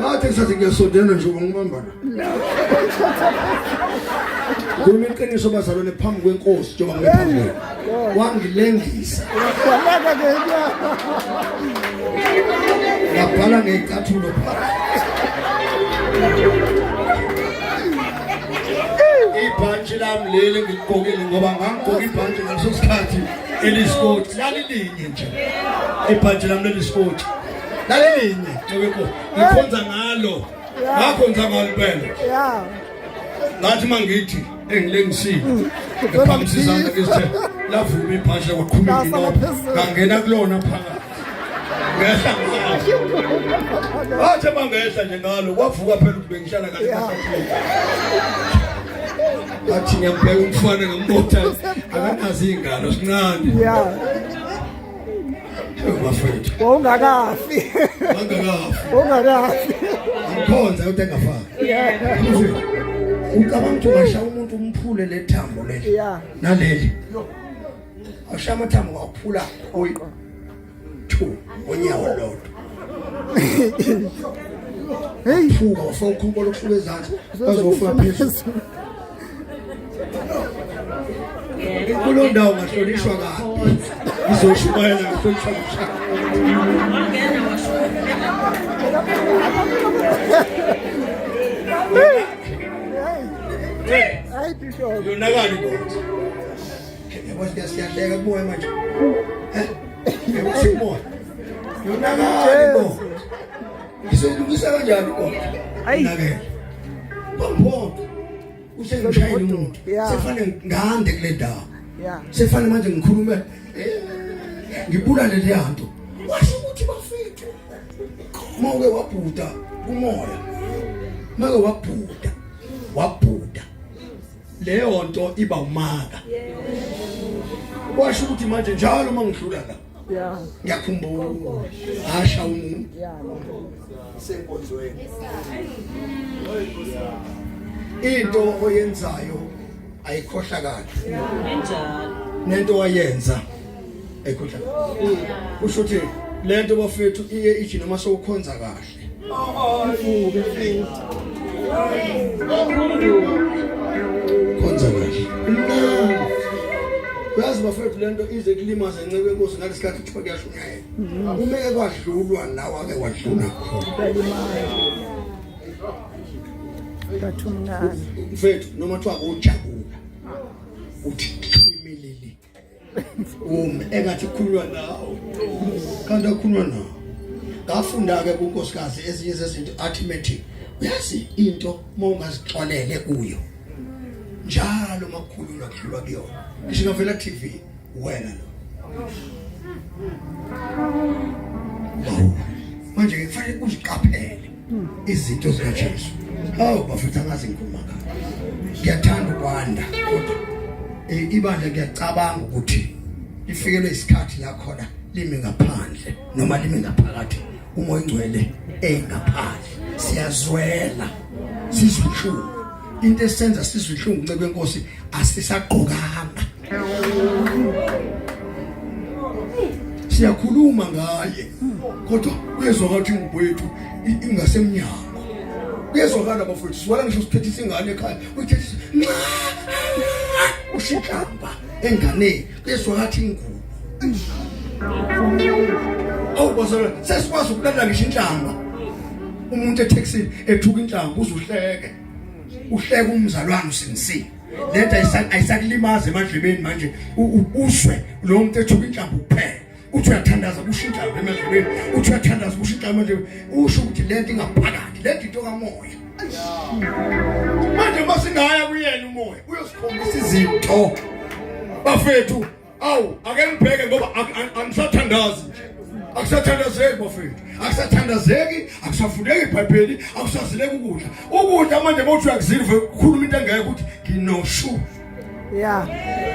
Ngathi ngisathi ngiyasondela nje ngibamba. Kukhuluma iqiniso bazalwane phambi kwenkosi njengoba ngiphambi. Wangilengisa. Kwalaka ke Ngabhala ngecathulo phakathi. Ibhanji lami leli ngigqokile ngoba ngangigqoka ibhanji ngaleso sikhathi elisikoti lalilinye nje. Ibhanji lami lelisikoti lalilinye ngikhonza ngalo. Ngakhonza ngalo phela. yeah. Ngathi mangithi engilengisile. Ngiphamsizana ngisithe lavuma ibhanji kwaqhumika inoba. Ngangena kulona phakathi. Ngehla ngalo. Wathi mangehla nje ngalo kwavuka phela ukuthi bengihlala kahle kahle. Athi ngiyambheka umfana ngambotha akanazi ingalo sincane. Yeah. Bafethu. Ungakafi. Ungakafi. Ngikhonza ukuthi engafaki. Yeah. Ucabanga ukuthi ungasha umuntu umphule lethambo leli. Yeah. Naleli. Awusha amathambo kwaphula oyi. Onyawo lodwa. Hey, Fuka wafaka ukhumbula ukusuka ezantsi bazofika phezulu. Kulo ndawo ngahlonishwa kabi. Ngizoshumayela ngahlonishwa kabi. Wangena washo. hey Bishop. Yonakani kodwa. Yabona siyahleka kumoya manje. Yabona. Yonakani kodwa. Ngizokulungisa kanjani kodwa? Nakela. Bombo. Usengishayela umuntu. Sefane ngande kule ndawo. Yeah. Sefane manje ngikhulume ngibulale le yanto washo ukuthi bafethu mawuke wabhuda umoya mawuke wabhuda leyo nto iba umaka washo ukuthi manje njalo mangidlula la ngiyakhumbula asha umuntu senkonzweni into oyenzayo ayikhohlakali Enjalo. nento wayenza ayikhohlakali kusho ukuthi lento bafethu iye ithi noma sowukhonza kahle khonza kahle yazi bafethu lento ize kulimaza enceke enkosi ngalesikhathi kuthiwa kuyashunyayela umeke kwadlulwa nawe ake wadlula khona kathumnani mfethu noma kuthiwa kujabula uthi imilili engathi kukhulunywa nawe kanti akukhulunywa nawe ngafunda-ke kunkosikazi ezinye zezinto arithmetic uyazi into uma ungazixolele kuyo njalo makukhulunywa kudlulwa kuyona ngisho ngavela TV wena lo manje kufanele uziqaphele izinto zikaJesu hawu bafethu angazi ngikhuluma ngakho ngiyathanda ukwanda kodwa ibandla ngiyacabanga ukuthi lifikelwe isikhathi la khona limi ngaphandle noma limi ngaphakathi umoya ingcwele engaphandle siyazwela sizwishungu into esenza sizwishungu nceke enkosi asisaqokanga siyakhuluma ngaye kodwa uyezwakala ingubwethu ingasemnyango uyezwakala bafowethu siwala ngisho sithethisa ingane ekhaya uyithethisa ushikamba engane uyezwakala ingubo awubazana sesikwazi ukulala ngisho inhlamba umuntu etaxini ethuka inhlamba uzuhleke uhleke umzalwane usinisile lento ayisakulimaza emadlebeni manje uzwe lo muntu ethuka inhlamba kuphela uthi uyathandaza kushintsha emadlebeni uthi uyathandaza kushintsha emadlebeni usho ukuthi lento ingaphakathi lento into kamoya manje masingaya kuyena umoya uyosikhombisa izinto bafethu awu ake ngibheke ngoba angisathandazi akusathandazeki bafethu akusathandazeki akusafundeki iBhayibheli akusazileki ukudla manje mawuthi uyakuzilva kukhuluma into engeke ukuthi nginoshu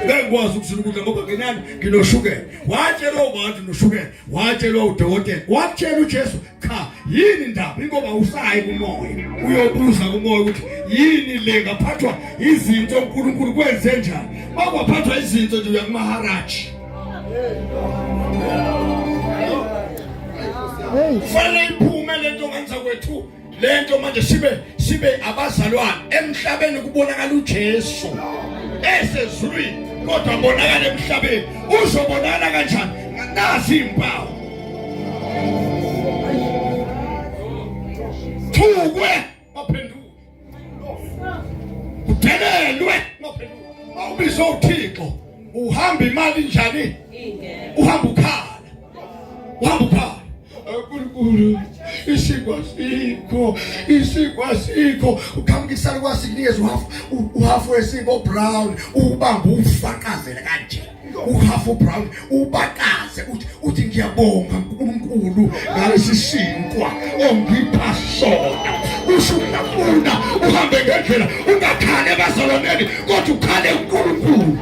ngekwazi ukuzila ukudla ngoba ngenani nginoshukela watshelwa abantu noshukela watshelwa udokotela watshela uJesu cha yini indaba ingoba usayi kumoya uyobuza kumoya ukuthi yini le ngaphathwa izinto uNkulunkulu kwenze njani makwaphathwa izinto nje uyakumaharaji fanele iphume lento ngenza kwethu lento manje sibe abazalwane emhlabeni kubonakala uJesu esezulwini kodwa bonakala emhlabeni uzobonakala kanjani nasi impawu thukwe maphenduka udelelwe maphenduka awubizo uThixo uhamba imali njani uhamba ukhala uNkulunkulu isikwasikho ukhamukisana kwasikunikeza uhafu wesinko brown ubamba ufakazela kanje uhafu brown ubakaze uthi ngiyabonga uNkulunkulu ngalesi sinkwa ongipha sona usufuna uhambe ngendlela ungakhale ebazalwaneni kodwa ukhale uNkulunkulu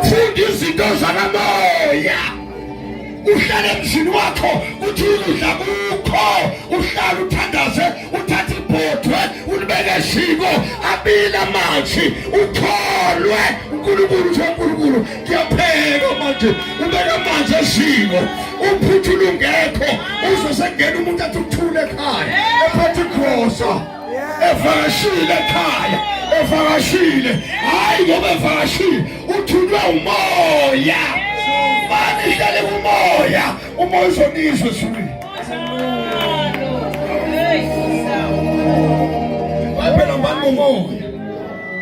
funda izinto zakamoya uhlale emzini wakho uthi ukudla kukho uhlale uthandaze uthathe ibhodwe ulibeke esiko abila amanzi ukholwe uNkulunkulu ngiyapheka manje ubeka amanzi esiko uphuthula ungekho uzosengena umuntu athi ukuthule ekhaya ephathe ikrosa evakashile ekhaya evakashile hayi ngoba evakashile uthunywe umoya mani ihlale umoya uzonizwe suri phela mani umoya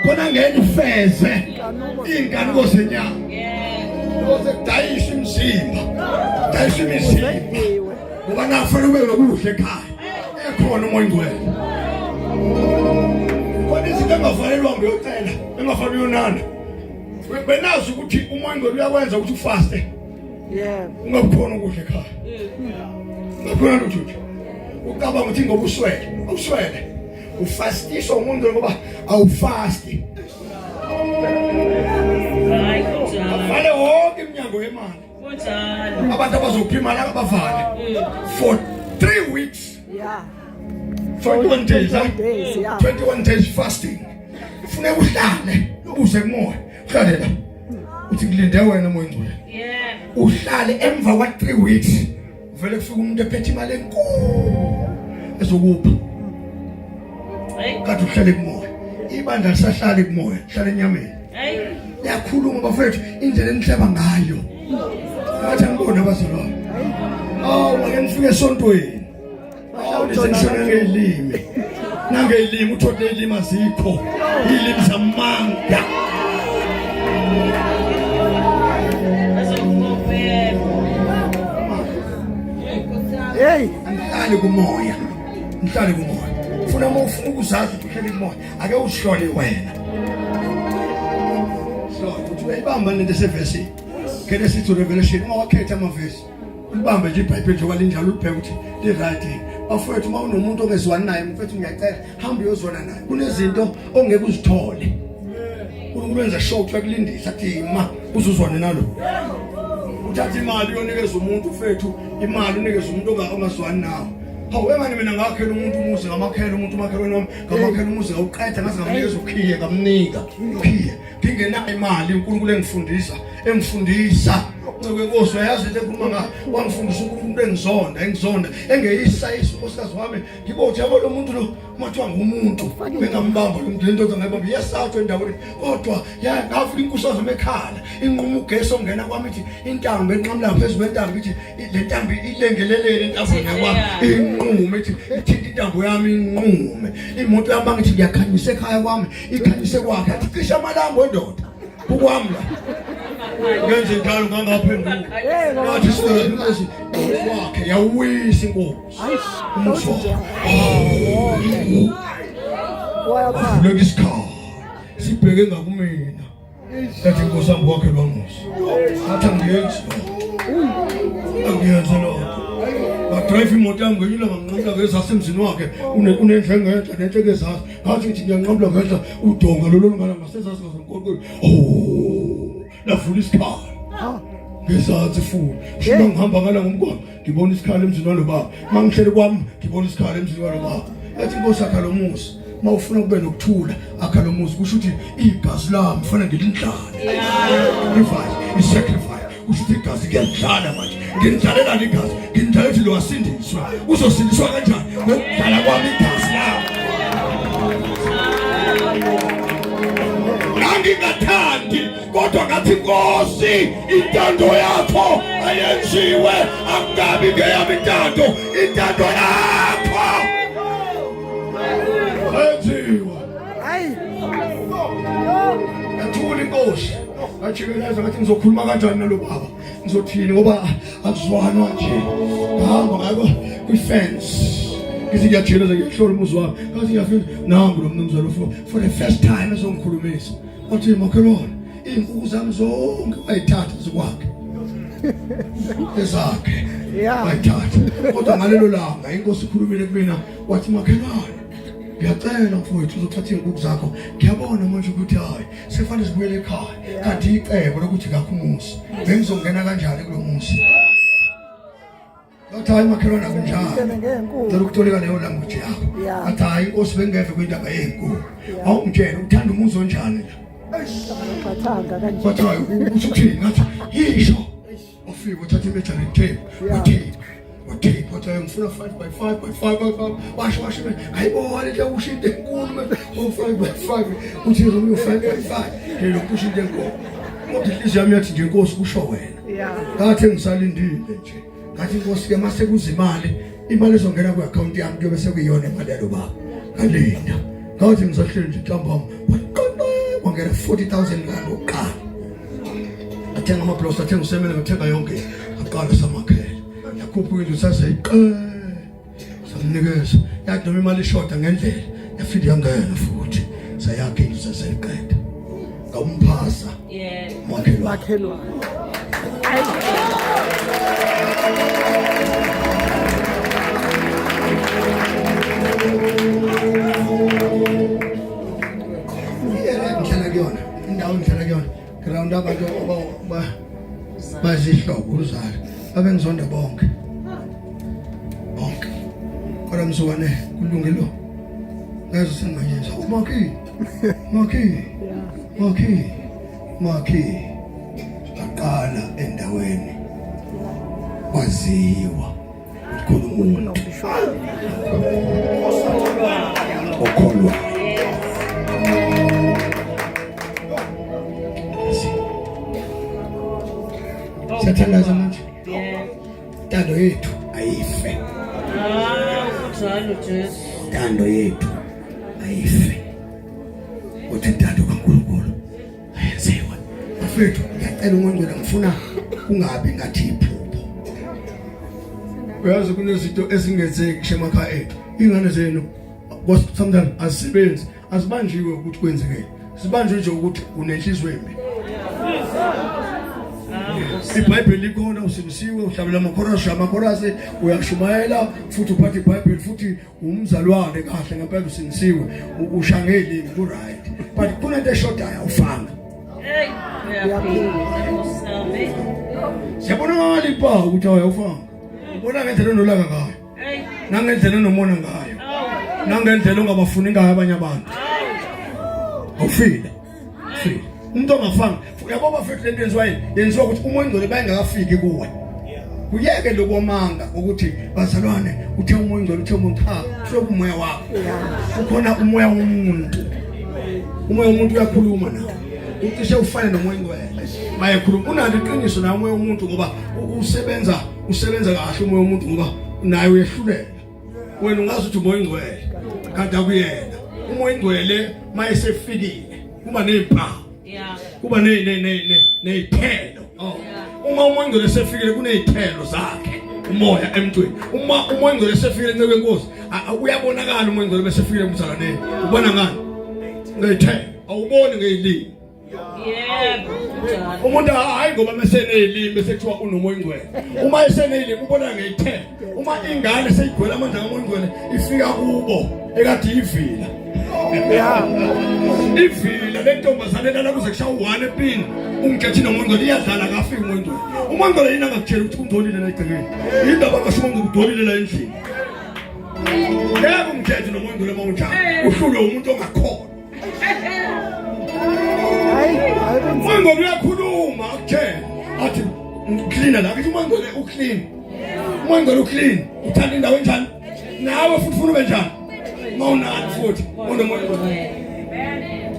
khona ngeke ufeze ingane zenyanga loze kudayisha imizimba ngoba nafanele ube nokuhle ekhaya ekhona umoya ingcwele khona izinto engafanelwa ngiyocela engafanele uyonana benazi ukuthi umoya ngcwele uyakwenza ukuthi ufaste Yebo. ungakhona ukudla ekhaya ngakhona lutho ucabanga ukuthi ngoba uswele ufastisha umuntu ngoba awufasti Hayi kunjalo. vale wonke iminyango yemali Kunjalo. abantu abazophima la abavale for 3 weeks Yeah. 21 days, huh? 21 days, yeah. 21 days fasting. Ufune uhlale ubuze kumoya. Uhlale la. Uthi ngilinde wena moya ngcwele. Yeah. Uhlale emva kwa 3 weeks. Uvele kufika umuntu ephethe imali enkulu. Ezokupha. Hayi. Kathi uhlale kumoya. Ibandla lisahlale kumoya, hlala enyameni. Hayi. Yakhuluma bafethu indlela enihleba ngayo. Ngathi angibona abazalwane. Wake nifike esontweni. Ngelimi nangelimi uthola ilimi azikho ilimi zamanga Hey, ngihlale kumoya ufuna ufuna ukuzazi ukuthi uhlale kumoya ake uhlole wena so uthi uyibamba lento esevesi kele sithi revelation ungawakhetha amavesi ulibambe nje iBhayibheli njengoba linjalo ubheke ukuthi li right bafowethu uma unomuntu ongezwani naye mfethu ngiyacela hamba uyozwana naye kunezinto ongeke uzithole uNkulunkulu wenza show ukulindisa athi ma uzuzwane nalo uthatha imali uyonikeza umuntu mfethu imali unikeza umuntu ongazwani nawo hawu emani mina ngakhela umuntu umuzi ngamakhela umuntu makhelwane wami ngamakhela umuzi ngawuqeda ngaze ngamnikeza ukhiye ngamnika ukhiye ngingena imali uNkulunkulu engifundisa Nkosi yazi into ekhuluma ngayo wangifundisa umuntu engizonda engeyisayisa unkosikazi wami ngibothi yabo lo muntu lo mathiwa ngumuntu bengambamba lo muntu lento ngayibamba yesathu endaweni kodwa ngafika inkusazo ekhala inqumo ugesi ongena kwami ithi intambo enqamla phezulu kwentambo ithi le ntambo ilengelelele entambweni yakwami inqumo ithi ithinta intambo yami inqume imoto yami ngithi ngiyakhanyisa ekhaya kwami ikhanyise kwakhe athi cisha amalambo endoda ukwami la ngenze njalo ngangaphenduka ngathi singazi wakhe yawisa inkosi umuso wayapha. lo isikhathi sibheke ngakumina lathi inkosi yami wakhe lwamusa athi angiyenze lo drive imoto yami ngiyila nganqamla ngezasemzini wakhe unendlenga enhle nenhleke zazi ngathi ngithi ngiyanqamla ngehla udonga lo lungana ngasezazi ngazenkokweni lavula isikhala ngezathi futhi shilo ngihamba ngala ngomgwaqo ngibona isikhala emzini walo baba mangihlele kwami ngibona isikhala emzini walo baba yathi inkosi yakhe lo musa mawufuna kube nokuthula akha lo muzi kusho ukuthi igazi lami kufanele ngilindlale i-sacrifice kusho ukuthi igazi kuyadlala manje ngindlalela igazi ngindlalela ukuthi lo wasindiswa uzosindiswa kanjani ngokudlala kwami igazi lami ngingathandi kodwa ngathi Nkosi intando yakho ayenziwe akukabi ngeyami intando yakho ayenziwe Hayi. athula inkosi ajikeleza ngathi ngizokhuluma kanjani nalo baba ngizothini ngoba akuzwanwa nje ngihamba ngako kwi-fence ngithi ngiyajikeleza ngiyahlola umuzi wami ngathi ngiyafika nangu lo mnumzane for the first time ezongikhulumisa wathi makhelwane inkukhu zami zonke ayithatha zikwakhe ezakhe ayithatha kodwa ngalelo langa inkosi ikhulumile kumina wathi makhelwane ngiyacela mfowethu uzothatha inkukhu zakho ngiyabona manje ukuthi hayi sefanele sibuyele ekhaya kanti icebo lokuthi kakhumusi bengizongena kanjani kulo musi Athi hayi makhelwane akunjalo lokutoleka leyo language yakho athi hayi inkosi bengeve kwindaba yenkukhu awungitshela uthanda umuzi onjani Bathanga kanje. Bathayi usuthini ngathi yisho ufike uthatha imeasuring tape uthi bathayi ngifuna 5x5 washo ayibona nje ushinde enkulu 5x5 uthi uzobuya 5x5 lelo kushinde enkulu kodwa inhliziyo yami yathi nje inkosi kusho wena ngathi ngisalindile nje ngathi inkosi ke mase kuzimali imali ezongena ku account yami kuyobe sekuyiyona imali yalo baba ngalinda ngathi ngisahleli nje ntambama ngera 40,000 rand oqala athenga amablosa athenga usemela ngithenga yonke aqala samakhela yakhupha into saseyiqe samnikeza yathi noma imali ishota ngendlela yafika yangena futhi sayakhe into saseyiqeda Ngomphasa. Yeah. Makhelwane. Ngihlala kuyona. Indawo ngihlala kuyona. Ground abantu bazihlobo uzalo. Abengizonda bonke. Bonke. Kodwa mzwane kulungelo. Ngaze sengayenza. Maki. Aqala endaweni. Waziwa. Ukhuluma. Okholwa. Siyathandaza manje. Yeah. Intando yethu ayife. Kunjalo Jesu. Intando yethu ayife. Uthi intando kaNkulunkulu ayenziwa. Bafethu ngiyacela uMongcwele ngifuna kungabi ngathi iphupho. Uyazi kunezinto ezingenzeki emakhaya ethu. Ingane zenu sometimes asisebenzi, asibanjiwe ukuthi kwenzeke. Sibanjwe nje ukuthi unenhliziyo embi. iBhayibheli likhona usimisiwe uhlabela amakhorasi uyashumayela futhi uphatha iBhayibheli futhi umzalwane kahle ngempela usimisiwe ushangeli ku-right but kunento eshodayo awufanga. Hey, uyaphila. Siyabona lipa ukuthi awufanga. Ubona ngendlela onolaka ngayo. Hey. Nangendlela onomona ngayo. Nangendlela ongabafuni ngayo abanye abantu. Awufile. Umuntu ongafanga uyabona futhi lento yenziwa ukuthi uMongcwele bayengakafiki kuwe. Kuyeke lokomanga ukuthi bazalwane uthe uMongcwele uthe umuntu hlobo umoya wakho. Ukhona umoya womuntu. Umoya womuntu uyakhuluma nawe. Ucishe ufane noMongcwele. Bayakhuluma unalo iqiniso na umoya womuntu ngoba usebenza kahle umoya womuntu ngoba naye uyehlulela. Wena ungazi ukuthi uMongcwele kanti akuyena. uMongcwele mayesefikile kuba nezimpawu. Yeah. Kuba nezithelo. Uma uMongcwele esefikile kunezithelo zakhe umoya emntwini. Uma uMongcwele esefikile enceke enkosi uyabonakala uMongcwele besefikile emzalaneni. Ubona ngani? Ngezithelo. Awuboni ngezilimi. Yebo. Umuntu hayi ngoba mesenezilimi bese kuthiwa unoMongcwele. Uma esenezilimi ubona ngezithelo. Uma ingane seyigwela amandla kaMongcwele ifika kubo ekade ivila. Ivila lentombazane lana kuze kushaya u1 epini umgethi noMongcwele iyadlala kafika uMongcwele. uMongcwele yena ngakutshela ukuthi ungcolile la egcekeni. Indaba kasho uMongcwele ugcolile la endlini. Yebo umgethi noMongcwele mawunjani uhlule umuntu ongakhona. uMongcwele uyakhuluma akutshela athi clean la kithi uMongcwele uclean. uMongcwele uclean uthanda indawo enjani nawe futhi ufuna ube njani. Mawunani futhi unoMongcwele.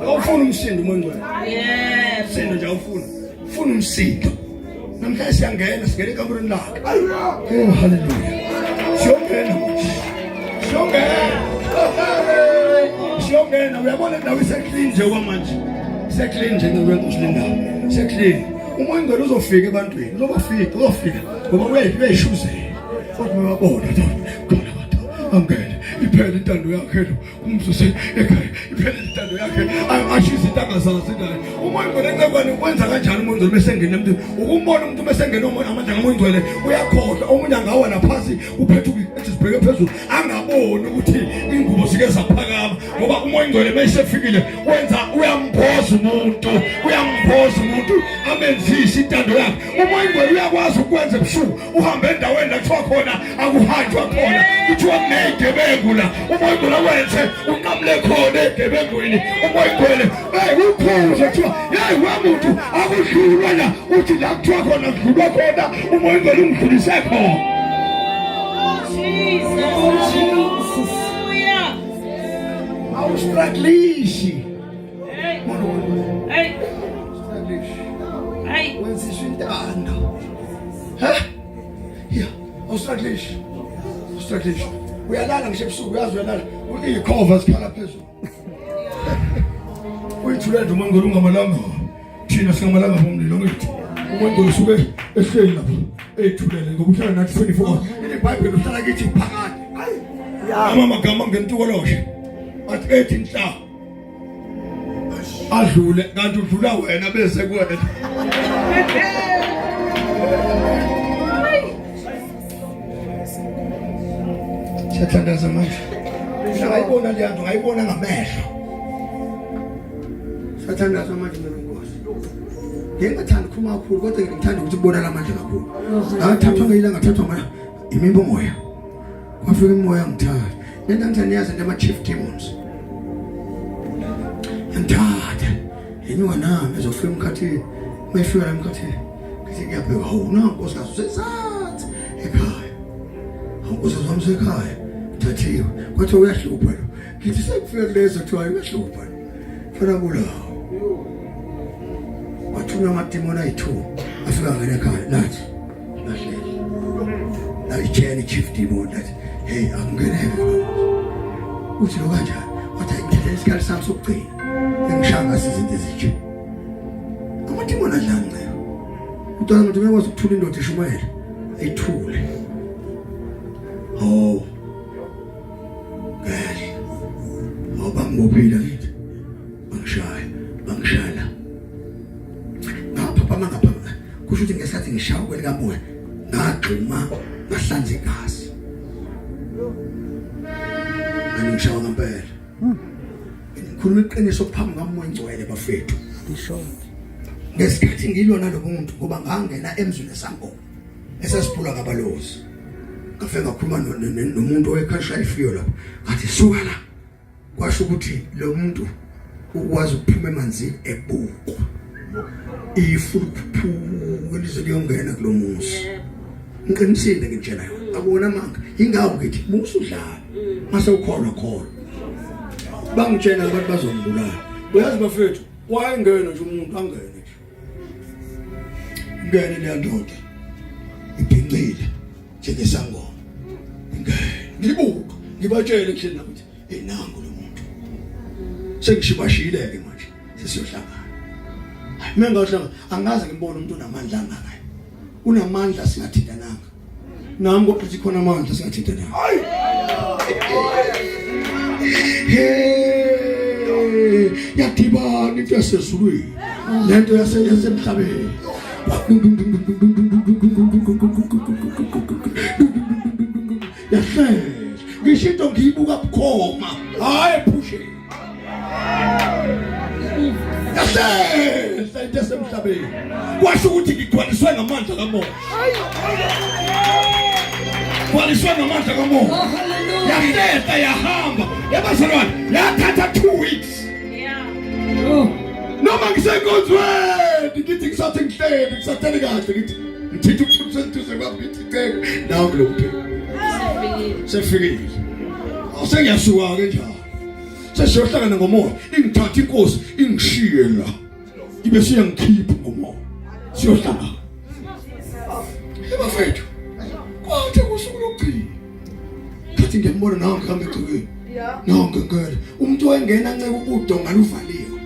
Awufuna umsindo uMongcwele. Yebo. Umsindo nje awufuna. Ufuna umsindo. Namhlanje siyangena sigele ekamereni lakhe. Oh haleluya. Siyongena uyabona indawo iseclean nje kwamanje. Seclean nje ngokwenkosi lendawo. Seclean. uMongcwele uzofika ebantwini. Uzofika ngoba uyayishuzela. Kodwa uyabona khona abantu angene iphela intando yakhe umzuse ekhaya iphela intando yakhe ashiza intanga zazi naye. uMongcwele encekwane ukwenza kanjani uMongcwele besengena emntwini ukumbona umuntu besengena amandla kaMongcwele uyakhohlwa omunye angawa naphansi uphethe ukuzibheke phezulu angaboni ukuthi ingubo sike zaphakama ngoba uMongcwele mayesefikile wenza uyamboza umuntu amenzisa intando yakhe. uMongcwele uyakwazi ukwenza ebusuku uhambe endaweni la kuthiwa khona akuhanjwa khona kuthiwa kuneyigebengu la. uMongcwele wenze unqamule khona egebengwini. uMongcwele ukhuze kuthiwa yeyi wamuntu akudlulwa la uthi la kuthiwa khona kudlulwa khona uMongcwele ungidlulise khona. Jesus. Awustraglishi. Hey. Hey. Wenziswa intando. Yeah, awustraglishi. Uyalala ngisho ebusuku uyazi uyalala iyikhova zikhala phezulu. Uyithulele uMongcwele ungamalanga. Thina singamalanga bomlilo ngithi. uMongcwele usuke ehleli lapho eyithulele ngoba uhlala nathi 24. iBhayibheli uhlala kithi phakathi. Amagama ngentukoloshe. Athi ethi inhla. adlule kanti udlula wena bese kuwena. Siyathandaza manje. Ngayibona le nto, ngayibona ngamehlo. Siyathandaza manje nonkosi. Ngingathanda ukukhuluma kakhulu kodwa ngithanda ukuthi ubona lamandla kakhulu. Ngathathwa ngiyilanga ngathethwa ngala imimbo moya. Kwafika imoya ngithatha. Lento ngithaniyazi nama chief demons. Ngithatha. Yini nami ezofika emkhathini. Mayifika la emkhathini. Ngithi ngiyabheka hawu nankosi kaSusathi ekhaya. Nkosi zami sekhaya. Thathiwe. Kwathi uyahlupha lo. Ngithi sekufika kulezo kuthiwa uyahlupha. Fana kulawo. Wathuna amademon ayi2 afika ngene ekhaya nathi nahleli la icheni chief demon nathi hey akungeneke uthi lo kanjani wathi ngithethe isikali sami sokugcina engishanga izinto ezinje amademon adlanga ngayo uthola umuntu bekwazi ukuthula indoda eshumayela ayithule oh kahle awubangophila kithi bangishala ngapha kusho ukuthi ngesathi ngishawa kwelika moya ngagxuma ngahlanza igazi angishawa ngempela ngikhuluma iqiniso phambi kamoya ngcwele bafethu ngesikhathi ngilona lo muntu ngoba ngangena emzweni esangoma esasiphula ngabalozi ngafika ngakhuluma nomuntu owekhasha ifiyo lapho ngathi suka la kwasho ukuthi lo muntu ukwazi ukuphuma emanzini ebukwa ifuphu kwelizwe liyongena kulomuzi ngiqinisile ngitshela yona akubona manga ingawo ngithi musu udlala mase ukholwa bangitshela ukuthi bazombulala uyazi bafethu wayengena nje umuntu angene ngene le ndoda ibhincile njengesangoma ngibuka ngibatshele kuhlena ukuthi enango lo muntu sengishibashileke manje sesiyohlangana mina ngahlanga angaze ngibone umuntu onamandla angaka unamandla singathintananga nami kodwa sikhona amandla singathintananga hey yathibani into yasezulwini lento yasemhlabeni yahle ngishinto ngiyibuka bukhoma hayi phushe yahle into yasemhlabeni kwasho ukuthi ngigcwaliswe ngamandla kamoya kwaliswe ngamandla kamoya yahleta yahamba yabazalwane yathatha 2 weeks noma ngisenkonzweni ngithi ngisathi ngihleli ngisathele kahle ngithi ukusentuze kwabithi ceke nawo kulokuphela sefikile awusengiyasuka ke njalo sesiyohlangana ngomoya ingithatha inkosi ingishiye la ibe siyangikhipha ngomoya siyohlangana ebafethu kwathi kusuku lokugcina kathi ngiyambona nawe ngihamba egcekeni nawe ngengele umuntu oyengena anceke ubudonga luvaliwe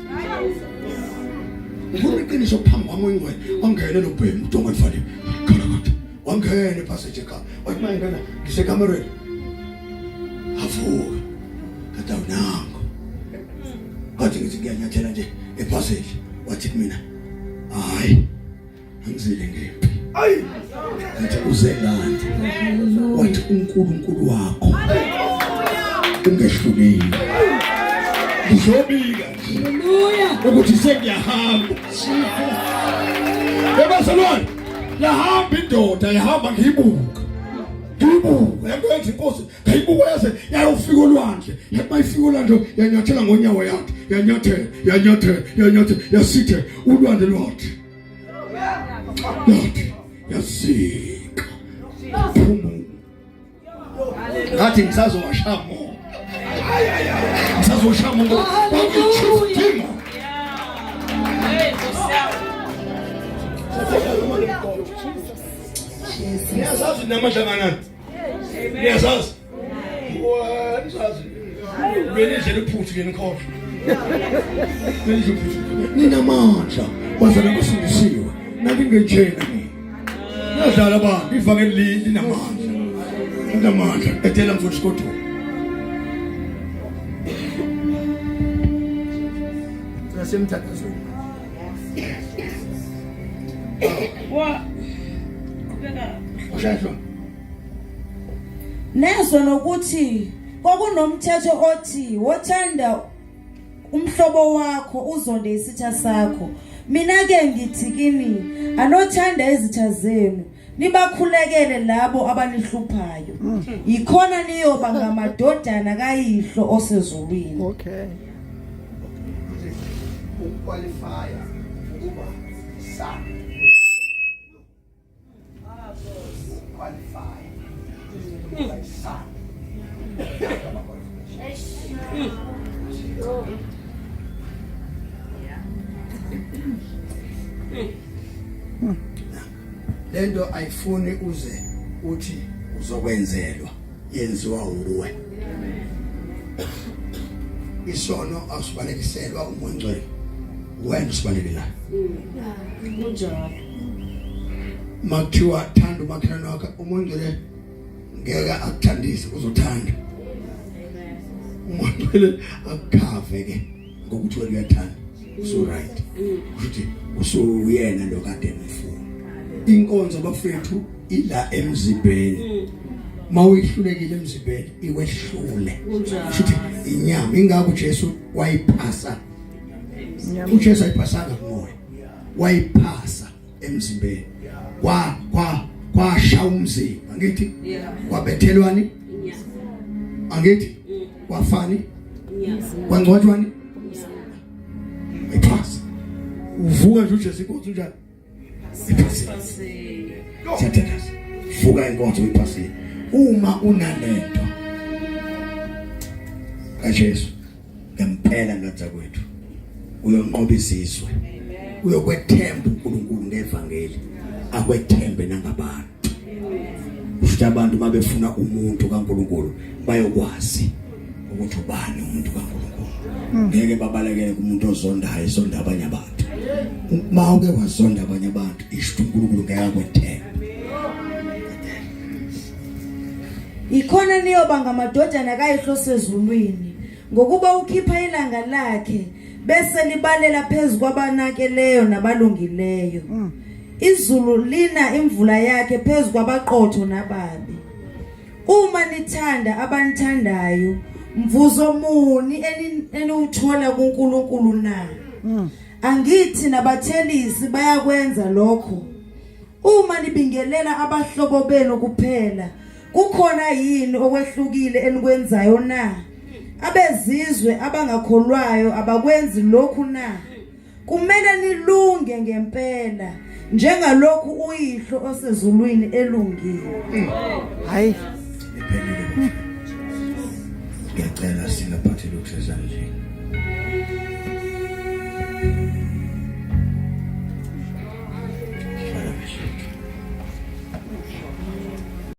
ngikuqiniso phambi kwami ngwe wangena lobhemu udonga luvaliwe khalakade wangena passage ka wathi mangena ngisekamereni avuka kade unango kathi ngithi ngiyanyathela nje epassage wathi kumina hayi angizile ngempi hayi ngithi uzelanda wathi uNkulunkulu wakho ungehluleli ngizobika haleluya ukuthi sengiyahamba ebazalwane yahamba indoda yahamba ngiyibuka yakwenza inkosi ngayibuka yaze yayofika olwandle yamayifika olwandle yanyathela ngonyawo yakhe yanyathela yasithe ulwandle lwathi yazika phumu ngathi ngisazowashamo ngisazowashamo haleluya niyazazi namadlanganana niyazazi niyazazi benizele iphuthu leni khohlwa ninamandla wazana kusindisiwe nathi ngenjena niyadlala abantu ivangeli linamandla etela mfuthu sikodwa semthathazweni. Wa ubeka Ushayiswa. Nezo nokuthi kwakunomthetho othi wothanda umhlobo wakho uzonde isitha sakho. Mina ke ngithi kini anothanda izitha zenu nibakhulekele labo abanihluphayo. Ikhona niyoba ngamadodana kaYihlo osezulwini. Okay. Qualify ukuba son. Qualify. Son. Lento ayifuni uze uthi uzokwenzelwa yenziwa nguwe. Isono asibalekiselwa uMngcwele. Wena usibalekela. kunjalo. Makuthiwa thanda umakhelwane wakho uMngcwele ngeke akuthandise uzothanda. UMngcwele akukhave ke ngokuthi wena uyathanda. So right. Ukuthi usuyena lo kade emfuna. Inkonzo abafethu ila emzimbeni. Mawihlulekile emzimbeni iwehlule. Futhi inyama ingakho Jesu wayiphasa. uJesu ayiphasanga kumoya. Wayiphasa emzimbeni. Kwasha umzimba ngithi kwabethelwani angithi kwafani kwangcwatshwani iphasa uvuka nje uJesu inkonzo njani iphasa siyathatha vuka inkonzo iphasile uma unalento kaJesu ngempela ngathi kwethu uyonqoba izizwe uyokwethemba uNkulunkulu ngevangeli akwethembe nangabantu. Futhi abantu mabefuna umuntu kaNkulunkulu bayokwazi ukuthi ubani umuntu kaNkulunkulu. Ngeke babalekele kumuntu ozondayo zonda abanye abantu. Mawuke wazonda abanye abantu isho uNkulunkulu ngeke akwethembe. Ikhona niyoba ngamadodana kaYihlo osezulwini ngokuba ukhipha ilanga lakhe bese libalela phezulu kwabanakeleyo nabalungileyo. Izulu lina imvula yakhe phezulu kwabaqotho nababi. Uma nithanda abanithandayo mvuzo muni eniuthola kuNkulunkulu na? Angithi nabathelisi bayakwenza lokho. Uma nibingelela abahlobo benu kuphela kukhona yini okwehlukile enikwenzayo na? Abezizwe abangakholwayo abakwenzi lokhu na? Kumele nilunge ngempela njengalokhu uYihlo osezulwini elungile. Hayi iphelile. Ngiyacela singaphathele ukusezandleni.